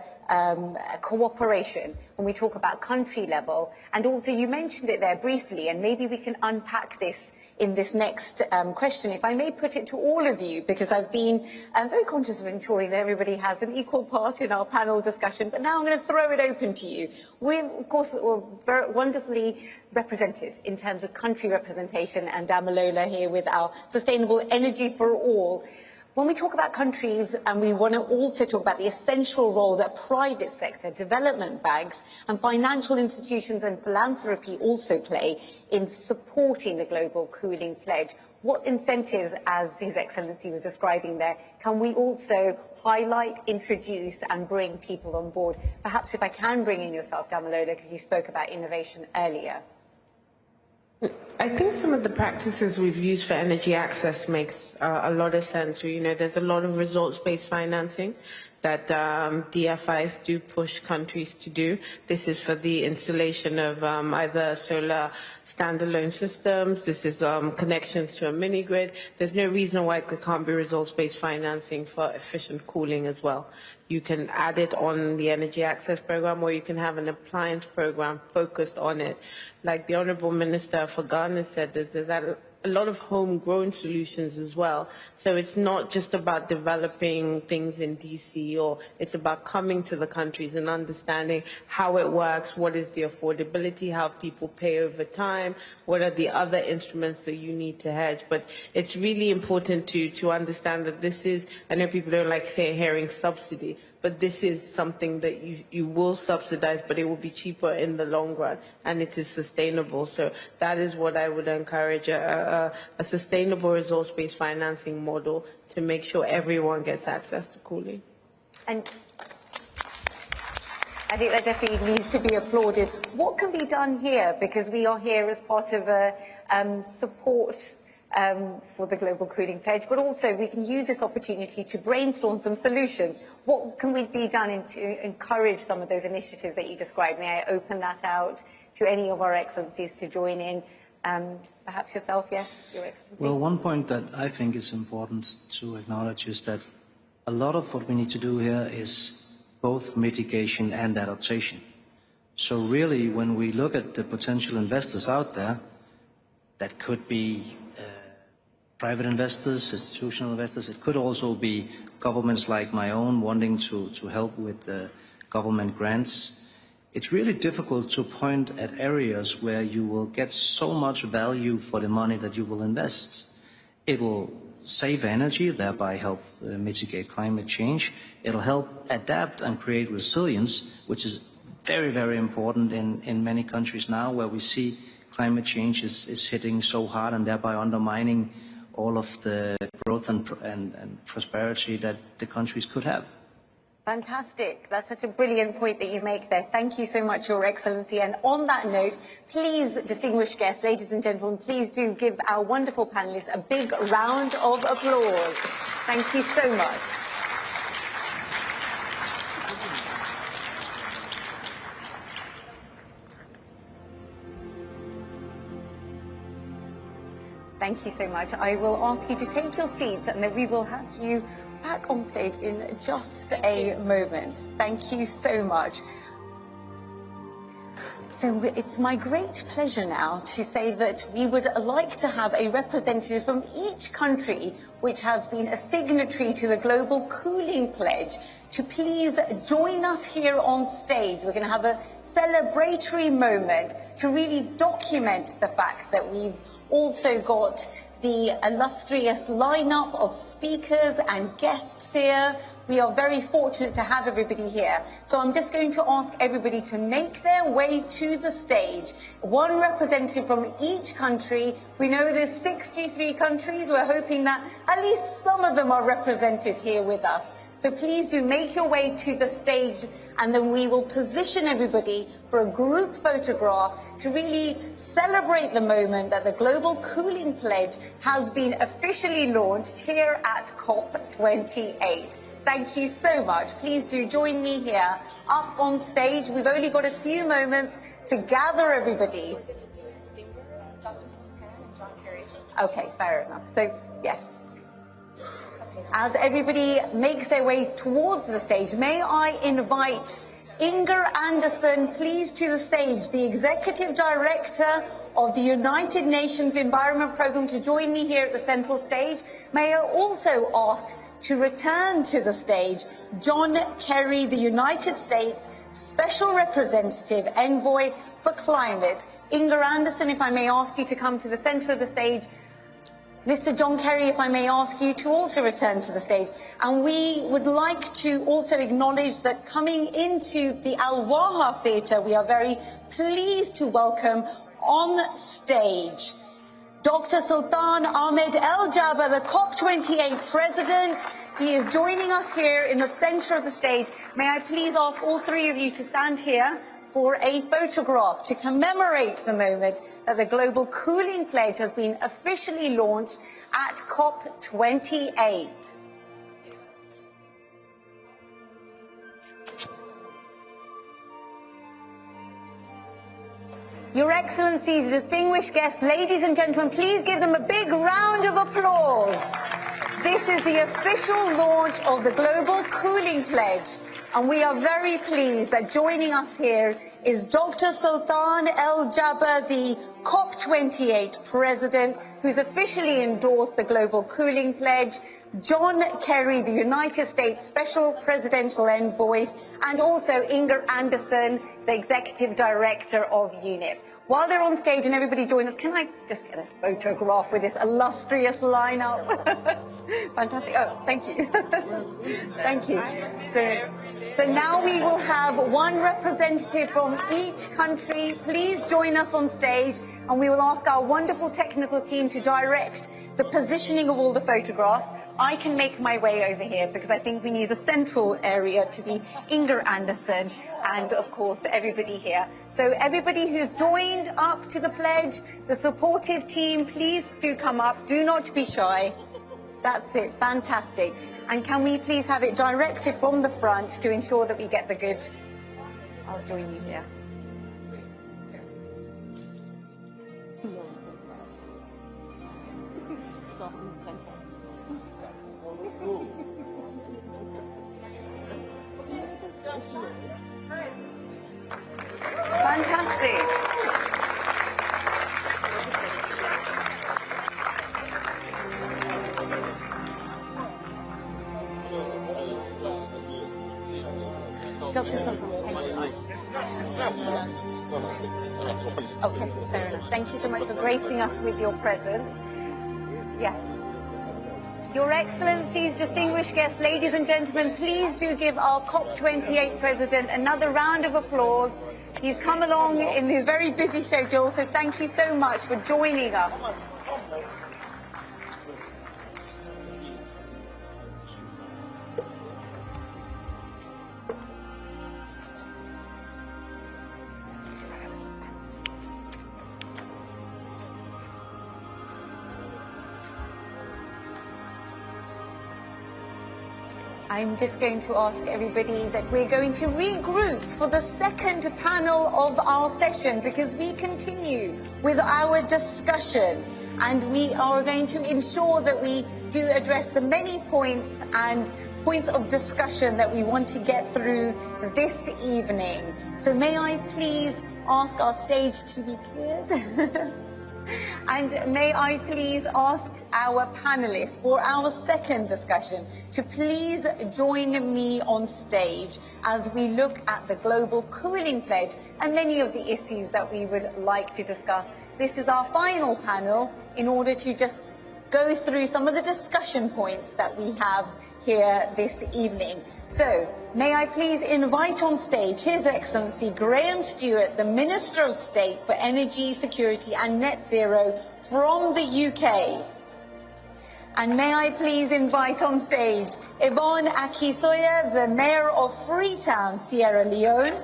cooperation when we talk about country level, and also you mentioned it there briefly, and maybe we can unpack this in this next question, if I may put it to all of you, because I've been very conscious of ensuring that everybody has an equal part in our panel discussion, but now I'm going to throw it open to you. We're, of course, very wonderfully represented in terms of country representation, and Damalola here with our Sustainable Energy for All. When we talk about countries, and we want to also talk about the essential role that private sector, development banks and financial institutions and philanthropy also play in supporting the global cooling pledge, what incentives, as His Excellency was describing there, can we also highlight, introduce and bring people on board? Perhaps if I can bring in yourself, Damalola, because you spoke about innovation earlier. I think some of the practices we've used for energy access makes a lot of sense. You know, there's a lot of results-based financing that DFIs do push countries to do. This is for the installation of either solar standalone systems. This is connections to a mini-grid. There's no reason why there can't be results-based financing for efficient cooling as well. You can add it on the energy access program, or you can have an appliance program focused on it. Like the Honourable Minister for Ghana said, there's a lot of homegrown solutions as well. So it's not just about developing things in DC, or it's about coming to the countries and understanding how it works, what is the affordability, how people pay over time, what are the other instruments that you need to hedge. But it's really important to understand that this is, I know people don't like hearing subsidy, but this is something that you will subsidize, but it will be cheaper in the long run, and it is sustainable. So that is what I would encourage, a sustainable resource-based financing model to make sure everyone gets access to cooling. And I think that definitely needs to be applauded. What can be done here? Because we are here as part of a support for the Global Cooling Pledge, but also we can use this opportunity to brainstorm some solutions. What can be done to encourage some of those initiatives that you described? May I open that out to any of our excellencies to join in? Perhaps yourself, yes, Your Excellency. Well, one point that I think is important to acknowledge is that a lot of what we need to do here is both mitigation and adaptation. So really, when we look at the potential investors out there, that could be private investors, institutional investors, it could also be governments like my own wanting to help with government grants. It's really difficult to point at areas where you will get so much value for the money that you will invest. It will save energy, thereby help mitigate climate change. It'll help adapt and create resilience, which is very, very important in many countries now, where we see climate change is hitting so hard and thereby undermining all of the growth and prosperity that the countries could have. Fantastic. That's such a brilliant point that you make there. Thank you so much, Your Excellency. And on that note, please, distinguished guests, ladies and gentlemen, please do give our wonderful panellists a big round of applause. Thank you so much. Thank you so much. I will ask you to take your seats and then we will have you back on stage in just a moment. Thank you so much. So it's my great pleasure now to say that we would like to have a representative from each country which has been a signatory to the Global Cooling Pledge to please join us here on stage. We're going to have a celebratory moment to really document the fact that we've also got the illustrious lineup of speakers and guests here. We are very fortunate to have everybody here. So I'm just going to ask everybody to make their way to the stage. One representative from each country. We know there's 63 countries. We're hoping that at least some of them are represented here with us. So please do make your way to the stage, and then we will position everybody for a group photograph to really celebrate the moment that the Global Cooling Pledge has been officially launched here at COP28. Thank you so much. Please do join me here up on stage. We've only got a few moments to gather everybody. Okay, fair enough. So, yes. As everybody makes their ways towards the stage, may I invite Inger Anderson, please, to the stage, the Executive Director of the United Nations Environment Programme, to join me here at the central stage. May I also ask to return to the stage John Kerry, the United States Special Representative Envoy for Climate. Inger Anderson, if I may ask you to come to the centre of the stage. Mr. John Kerry, if I may ask you to also return to the stage. And we would like to also acknowledge that coming into the Al Waha Theatre, we are very pleased to welcome on stage Dr. Sultan Ahmed El Jaber, the COP28 President. He is joining us here in the centre of the stage. May I please ask all three of you to stand here for a photograph to commemorate the moment that the Global Cooling Pledge has been officially launched at COP28. Your Excellencies, distinguished guests, ladies and gentlemen, please give them a big round of applause. This is the official launch of the Global Cooling Pledge, and we are very pleased that joining us here is Dr. Sultan El Jaber, the COP28 President, who's officially endorsed the Global Cooling Pledge, John Kerry, the United States Special Presidential Envoy, and also Inger Anderson, the Executive Director of UNEP. While they're on stage and everybody joins us, can I just get a photograph with this illustrious lineup? Fantastic. Oh, thank you. Thank you. So, So now we will have one representative from each country. Please join us on stage, and we will ask our wonderful technical team to direct the positioning of all the photographs. I can make my way over here because I think we need the central area to be Inger Anderson and, of course, everybody here. So everybody who's joined up to the pledge, the supportive team, please do come up. Do not be shy. That's it. Fantastic. And can we please have it directed from the front to ensure that we get the good... I'll join you here. Fantastic. Dr. Sultan, thank you so much. Okay, fair enough. Thank you so much for gracing us with your presence. Yes. Your Excellencies, distinguished guests, ladies and gentlemen, please do give our Cop28 President another round of applause. He's come along in his very busy schedule, so thank you so much for joining us. I'm just going to ask everybody that we're going to regroup for the second panel of our session because we continue with our discussion and we are going to ensure that we do address the many points and points of discussion that we want to get through this evening. So may I please ask our stage to be cleared? And may I please ask our panelists for our second discussion to please join me on stage as we look at the global cooling pledge and many of the issues that we would like to discuss. This is our final panel in order to just go through some of the discussion points that we have here this evening. So, may I please invite on stage His Excellency Graham Stewart, the Minister of State for Energy, Security and Net Zero from the UK. And may I please invite on stage Yvonne Akisoya, the Mayor of Freetown, Sierra Leone.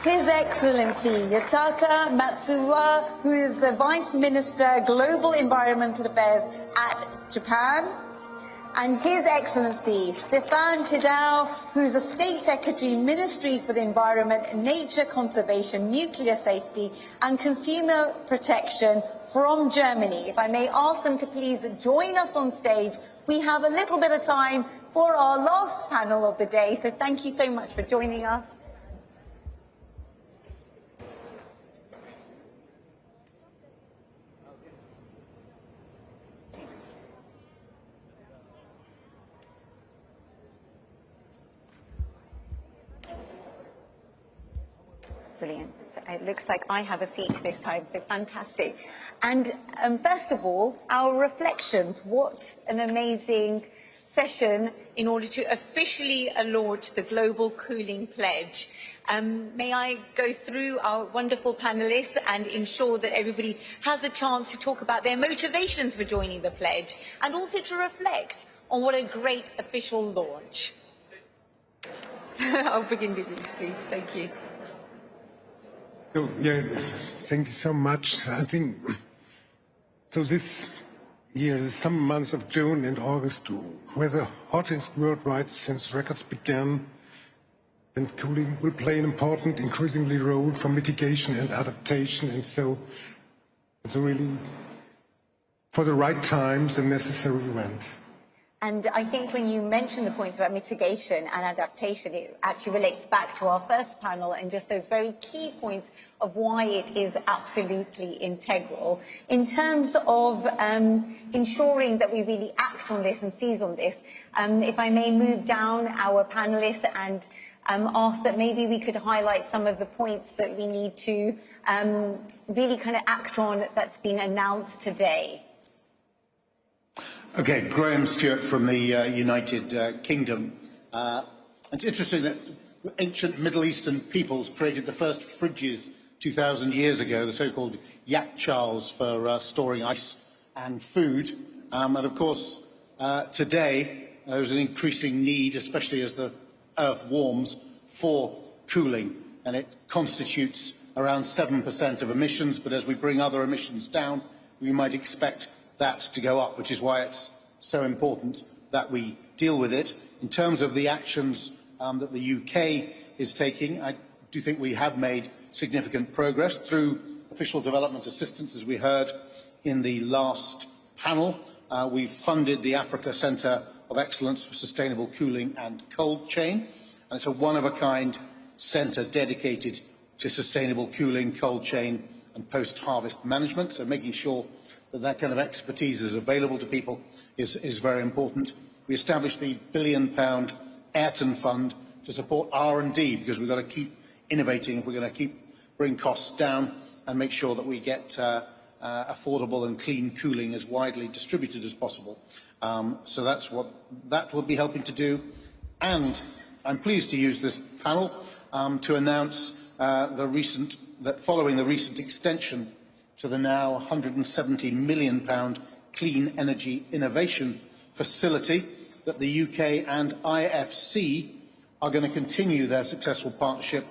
His Excellency Yataka Matsuwa, who is the Vice Minister, Global Environmental Affairs at Japan. And His Excellency Stefan Tadao, who is the State Secretary, Ministry for the Environment, Nature Conservation, Nuclear Safety and Consumer Protection from Germany. If I may ask them to please join us on stage. We have a little bit of time for our last panel of the day, so thank you so much for joining us. Brilliant. So it looks like I have a seat this time, so fantastic. And first of all, our reflections. What an amazing session in order to officially launch the Global Cooling Pledge. May I go through our wonderful panelists and ensure that everybody has a chance to talk about their motivations for joining the pledge and also to reflect on what a great official launch. I'll begin with you, please. Thank you. So, yeah, thank you so much. I think, so this year, the summer months of June and August were the hottest worldwide since records began, and cooling will play an important, increasingly role for mitigation and adaptation, and so it's really, for the right times, a necessary event. And I think when you mention the points about mitigation and adaptation, it actually relates back to our first panel and just those very key points of why it is absolutely integral. In terms of ensuring that we really act on this and seize on this, if I may move down our panelists and ask that maybe we could highlight some of the points that we need to really kind of act on that's been announced today. Okay, Graham Stewart from the United Kingdom. It's interesting that ancient Middle Eastern peoples created the first fridges 2,000 years ago, the so-called yakchals for storing ice and food. And of course, today there's an increasing need, especially as the Earth warms, for cooling. And it constitutes around 7% of emissions, but as we bring other emissions down, we might expect that to go up, which is why it's so important that we deal with it. In terms of the actions that the UK is taking, I do think we have made significant progress through official development assistance, as we heard in the last panel. We've funded the Africa Centre of Excellence for Sustainable Cooling and Cold Chain, and it's a one-of-a-kind centre dedicated to sustainable cooling, cold chain and post-harvest management, so making sure that that kind of expertise is available to people is very important. We established the £1 billion Ayrton Fund to support R&D, because we've got to keep innovating, we're going to bring costs down and make sure that we get affordable and clean cooling as widely distributed as possible. So that's what that will be helping to do. And I'm pleased to use this panel to announce that following the recent extension to the now £170 million Clean Energy Innovation Facility, that the UK and IFC are going to continue their successful partnership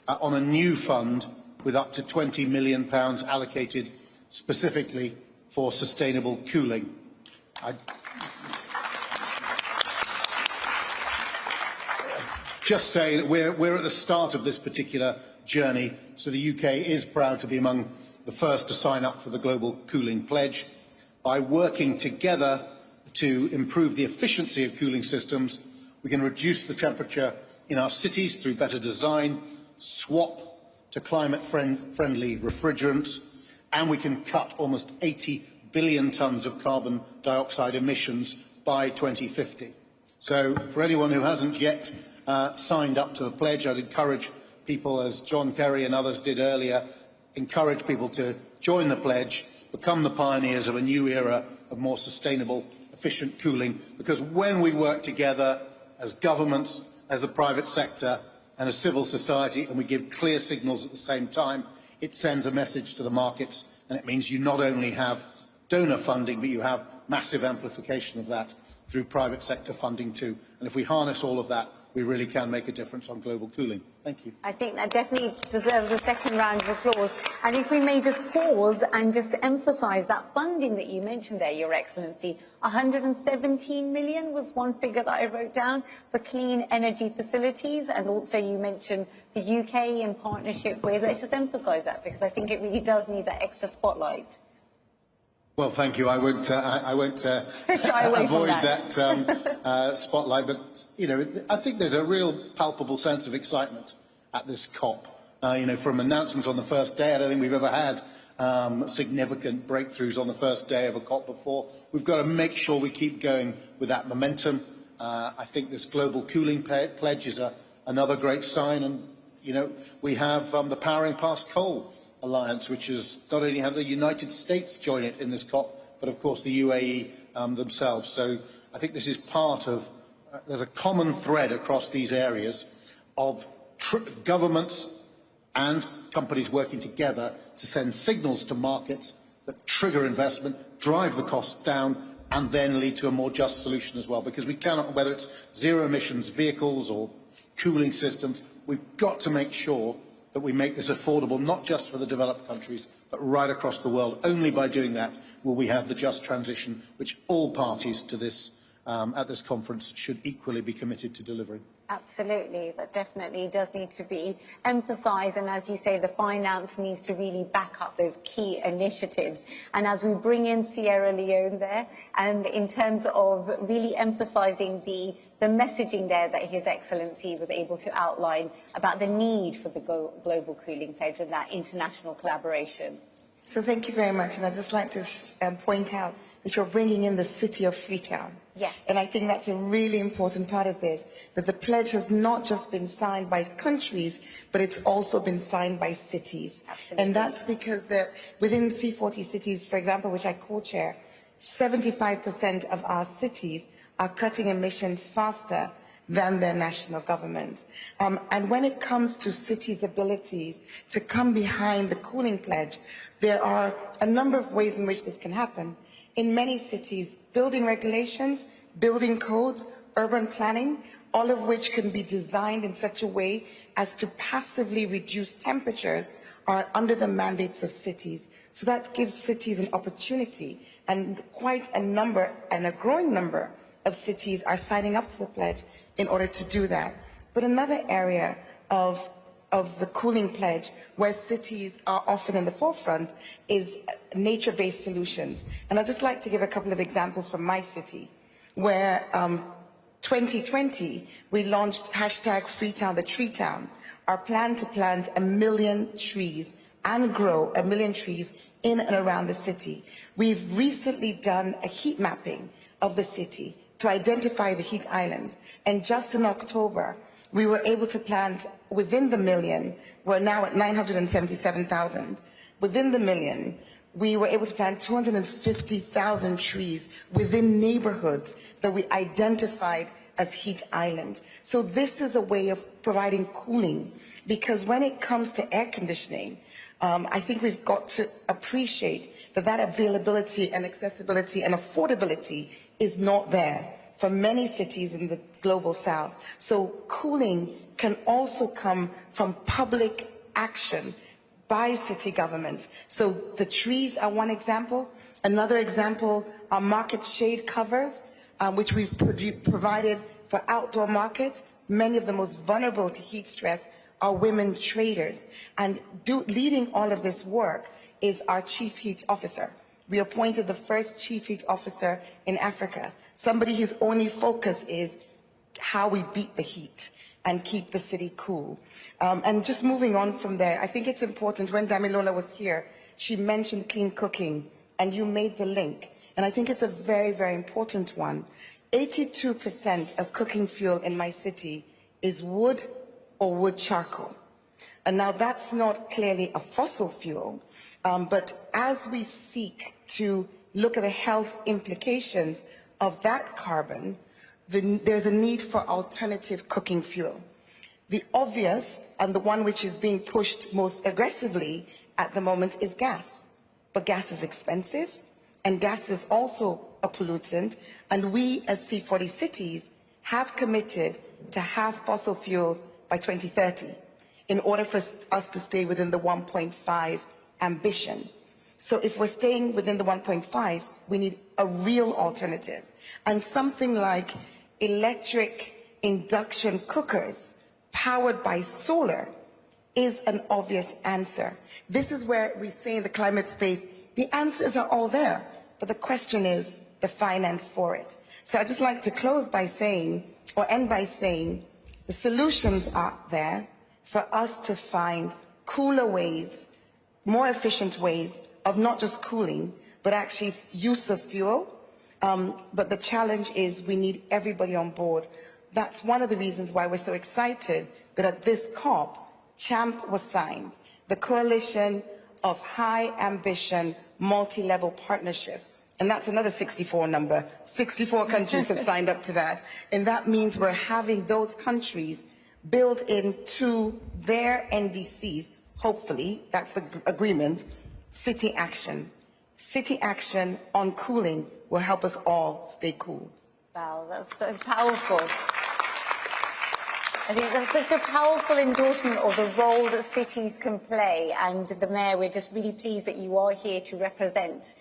on a new fund with up to £20 million allocated specifically for sustainable cooling. Just say that we're at the start of this particular journey, so the UK is proud to be among the first to sign up for the Global Cooling Pledge. By working together to improve the efficiency of cooling systems, we can reduce the temperature in our cities through better design, swap to climate-friendly refrigerants, and we can cut almost 80 billion tonnes of carbon dioxide emissions by 2050. So for anyone who hasn't yet signed up to the pledge, I'd encourage people, as John Kerry and others did earlier, encourage people to join the pledge, become the pioneers of a new era of more sustainable, efficient cooling, because when we work together as governments, as the private sector and as civil society, and we give clear signals at the same time, it sends a message to the markets, and it means you not only have donor funding, but you have massive amplification of that through private sector funding too. And if we harness all of that, we really can make a difference on global cooling. Thank you. I think that definitely deserves a second round of applause. And if we may just pause and just emphasise that funding that you mentioned there, Your Excellency, 117 million was one figure that I wrote down for clean energy facilities. And also you mentioned the UK in partnership with, let's just emphasise that, because I think it really does need that extra spotlight. Well, thank you. I won't avoid that spotlight, but I think there's a real palpable sense of excitement at this COP. From announcements on the first day, I don't think we've ever had significant breakthroughs on the first day of a COP before. We've got to make sure we keep going with that momentum. I think this global cooling pledge is another great sign, and we have the Powering Past Coal Alliance, which has not only had the United States join it in this COP, but of course the UAE themselves. So I think this is part of, there's a common thread across these areas of governments and companies working together to send signals to markets that trigger investment, drive the costs down, and then lead to a more just solution as well. Because we cannot, whether it's zero emissions vehicles or cooling systems, we've got to make sure that we make this affordable, not just for the developed countries, but right across the world. Only by doing that will we have the just transition, which all parties to this, at this conference should equally be committed to delivering. Absolutely, that definitely does need to be emphasised, and as you say, the finance needs to really back up those key initiatives. And as we bring in Sierra Leone there, and in terms of really emphasising the messaging there that His Excellency was able to outline about the need for the Global Cooling Pledge and that international collaboration. So thank you very much, and I'd just like to point out that you're bringing in the city of Freetown. Yes. And I think that's a really important part of this, that the pledge has not just been signed by countries, but it's also been signed by cities. Absolutely. And that's because within C40 cities, for example, which I co-chair, 75% of our cities are cutting emissions faster than their national governments. And when it comes to cities' abilities to come behind the cooling pledge, there are a number of ways in which this can happen. In many cities, building regulations, building codes, urban planning, all of which can be designed in such a way as to passively reduce temperatures, are under the mandates of cities. So that gives cities an opportunity, and quite a number and a growing number of cities are signing up to the pledge in order to do that. But another area of the cooling pledge, where cities are often in the forefront, is nature-based solutions. And I'd just like to give a couple of examples from my city, where 2020, we launched hashtag Freetown the Tree Town, our plan to plant 1 million trees and grow 1 million trees in and around the city. We've recently done a heat mapping of the city to identify the heat islands. And just in October, we were able to plant within the million, we're now at 977,000. Within the million, we were able to plant 250,000 trees within neighborhoods that we identified as heat islands. So this is a way of providing cooling, because when it comes to air conditioning, I think we've got to appreciate that availability and accessibility and affordability is not there for many cities in the global south. So cooling can also come from public action by city governments. So the trees are one example. Another example are market shade covers, which we've provided for outdoor markets. Many of the most vulnerable to heat stress are women traders. And leading all of this work is our chief heat officer. We appointed the first chief heat officer in Africa, somebody whose only focus is how we beat the heat and keep the city cool. And just moving on from there, I think it's important, when Damilola was here, she mentioned clean cooking, and you made the link. And I think it's a very, very important one. 82% of cooking fuel in my city is wood or wood charcoal. And now that's not clearly a fossil fuel, but as we seek to look at the health implications of that carbon, there's a need for alternative cooking fuel. The obvious, and the one which is being pushed most aggressively at the moment, is gas. But gas is expensive, and gas is also a pollutant, and we as C40 cities have committed to have fossil fuels by 2030 in order for us to stay within the 1.5 ambition. So if we're staying within the 1.5, we need a real alternative. And something like electric induction cookers powered by solar is an obvious answer. This is where we say in the climate space, the answers are all there, but the question is the finance for it. So I'd just like to close by saying, or end by saying, the solutions are there for us to find cooler ways, more efficient ways of not just cooling, but actually use of fuel. But the challenge is we need everybody on board. That's one of the reasons why we're so excited that at this COP, CHAMP was signed, the Coalition of High Ambition Multi-Level Partnerships. And that's another 64 number. 64 countries have signed up to that. And that means we're having those countries build into their NDCs, hopefully, that's the agreement, city action. City action on cooling will help us all stay cool. Wow, that's so powerful. I think that's such a powerful endorsement of the role that cities can play. And the Mayor, we're just really pleased that you are here to represent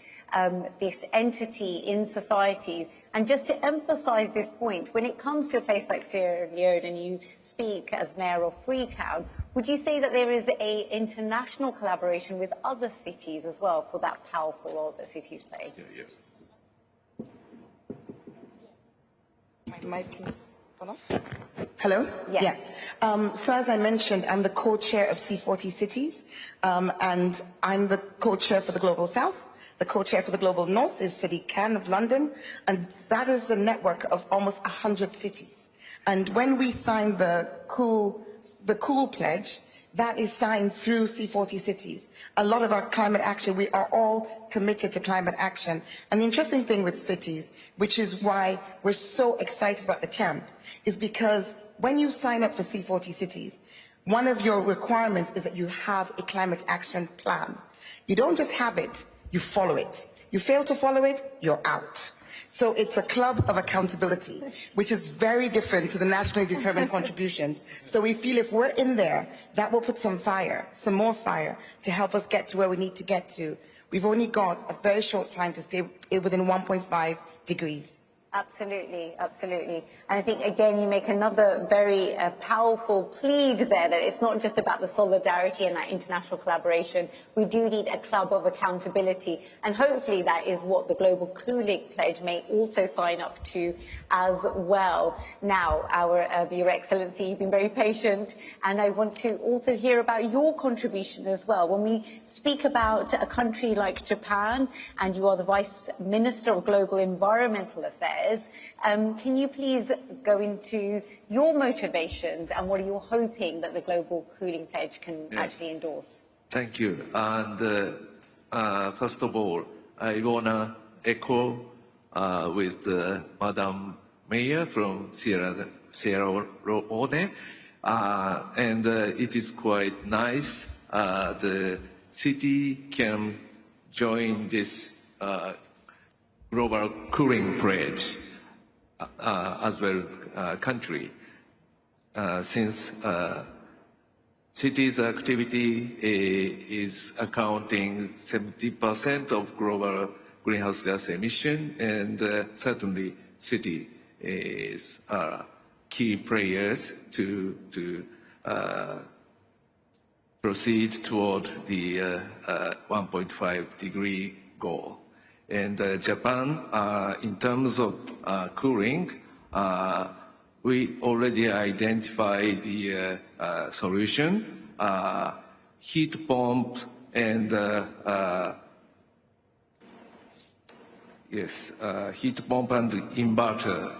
this entity in society. And just to emphasise this point, when it comes to a place like Sierra Leone and you speak as Mayor of Freetown, would you say that there is an international collaboration with other cities as well for that powerful role that cities play? Yes. My mic is on off. Hello? Yes. Yeah. So as I mentioned, I'm the co-chair of C40 Cities, and I'm the co-chair for the Global South. The co-chair for the Global North is City Can of London, and that is a network of almost 100 cities. And when we signed the Cool Pledge, that is signed through C40 cities. A lot of our climate action, we are all committed to climate action. And the interesting thing with cities, which is why we're so excited about the CHAMP, is because when you sign up for C40 cities, one of your requirements is that you have a climate action plan. You don't just have it, you follow it. You fail to follow it, you're out. So it's a club of accountability, which is very different to the nationally determined contributions. So we feel if we're in there, that will put some fire, some more fire, to help us get to where we need to get to. We've only got a very short time to stay within 1.5 degrees. Absolutely, absolutely. And I think, again, you make another very powerful plead there, that it's not just about the solidarity and that international collaboration. We do need a club of accountability. And hopefully that is what the Global Cooling Pledge may also sign up to as well. Now, Your Excellency, you've been very patient, and I want to also hear about your contribution as well. When we speak about a country like Japan, and you are the Vice Minister of Global Environmental Affairs, can you please go into your motivations and what are you hoping that the Global Cooling Pledge can actually endorse? Thank you. And first of all, I want to echo with Madam Mayor from Sierra Leone. And it is quite nice the city can join this Global Cooling Pledge as well country, since cities' activity is accounting 70% of global greenhouse gas emission, and certainly city is key players to proceed toward the 1.5 degree goal. And Japan, in terms of cooling, we already identified the solution. Heat pump and heat pump and inverter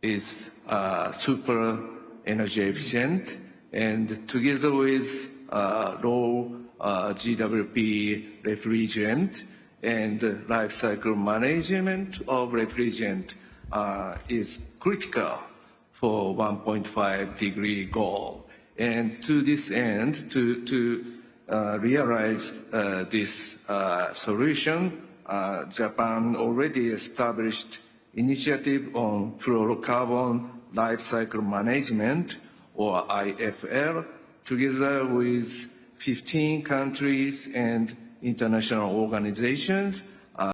is super energy efficient, and together with low GWP refrigerant and life cycle management of refrigerant is critical for 1.5 degree goal. And to this end, to realize this solution, Japan already established initiative on fluorocarbon life cycle management, or IFL, together with 15 countries and international organizations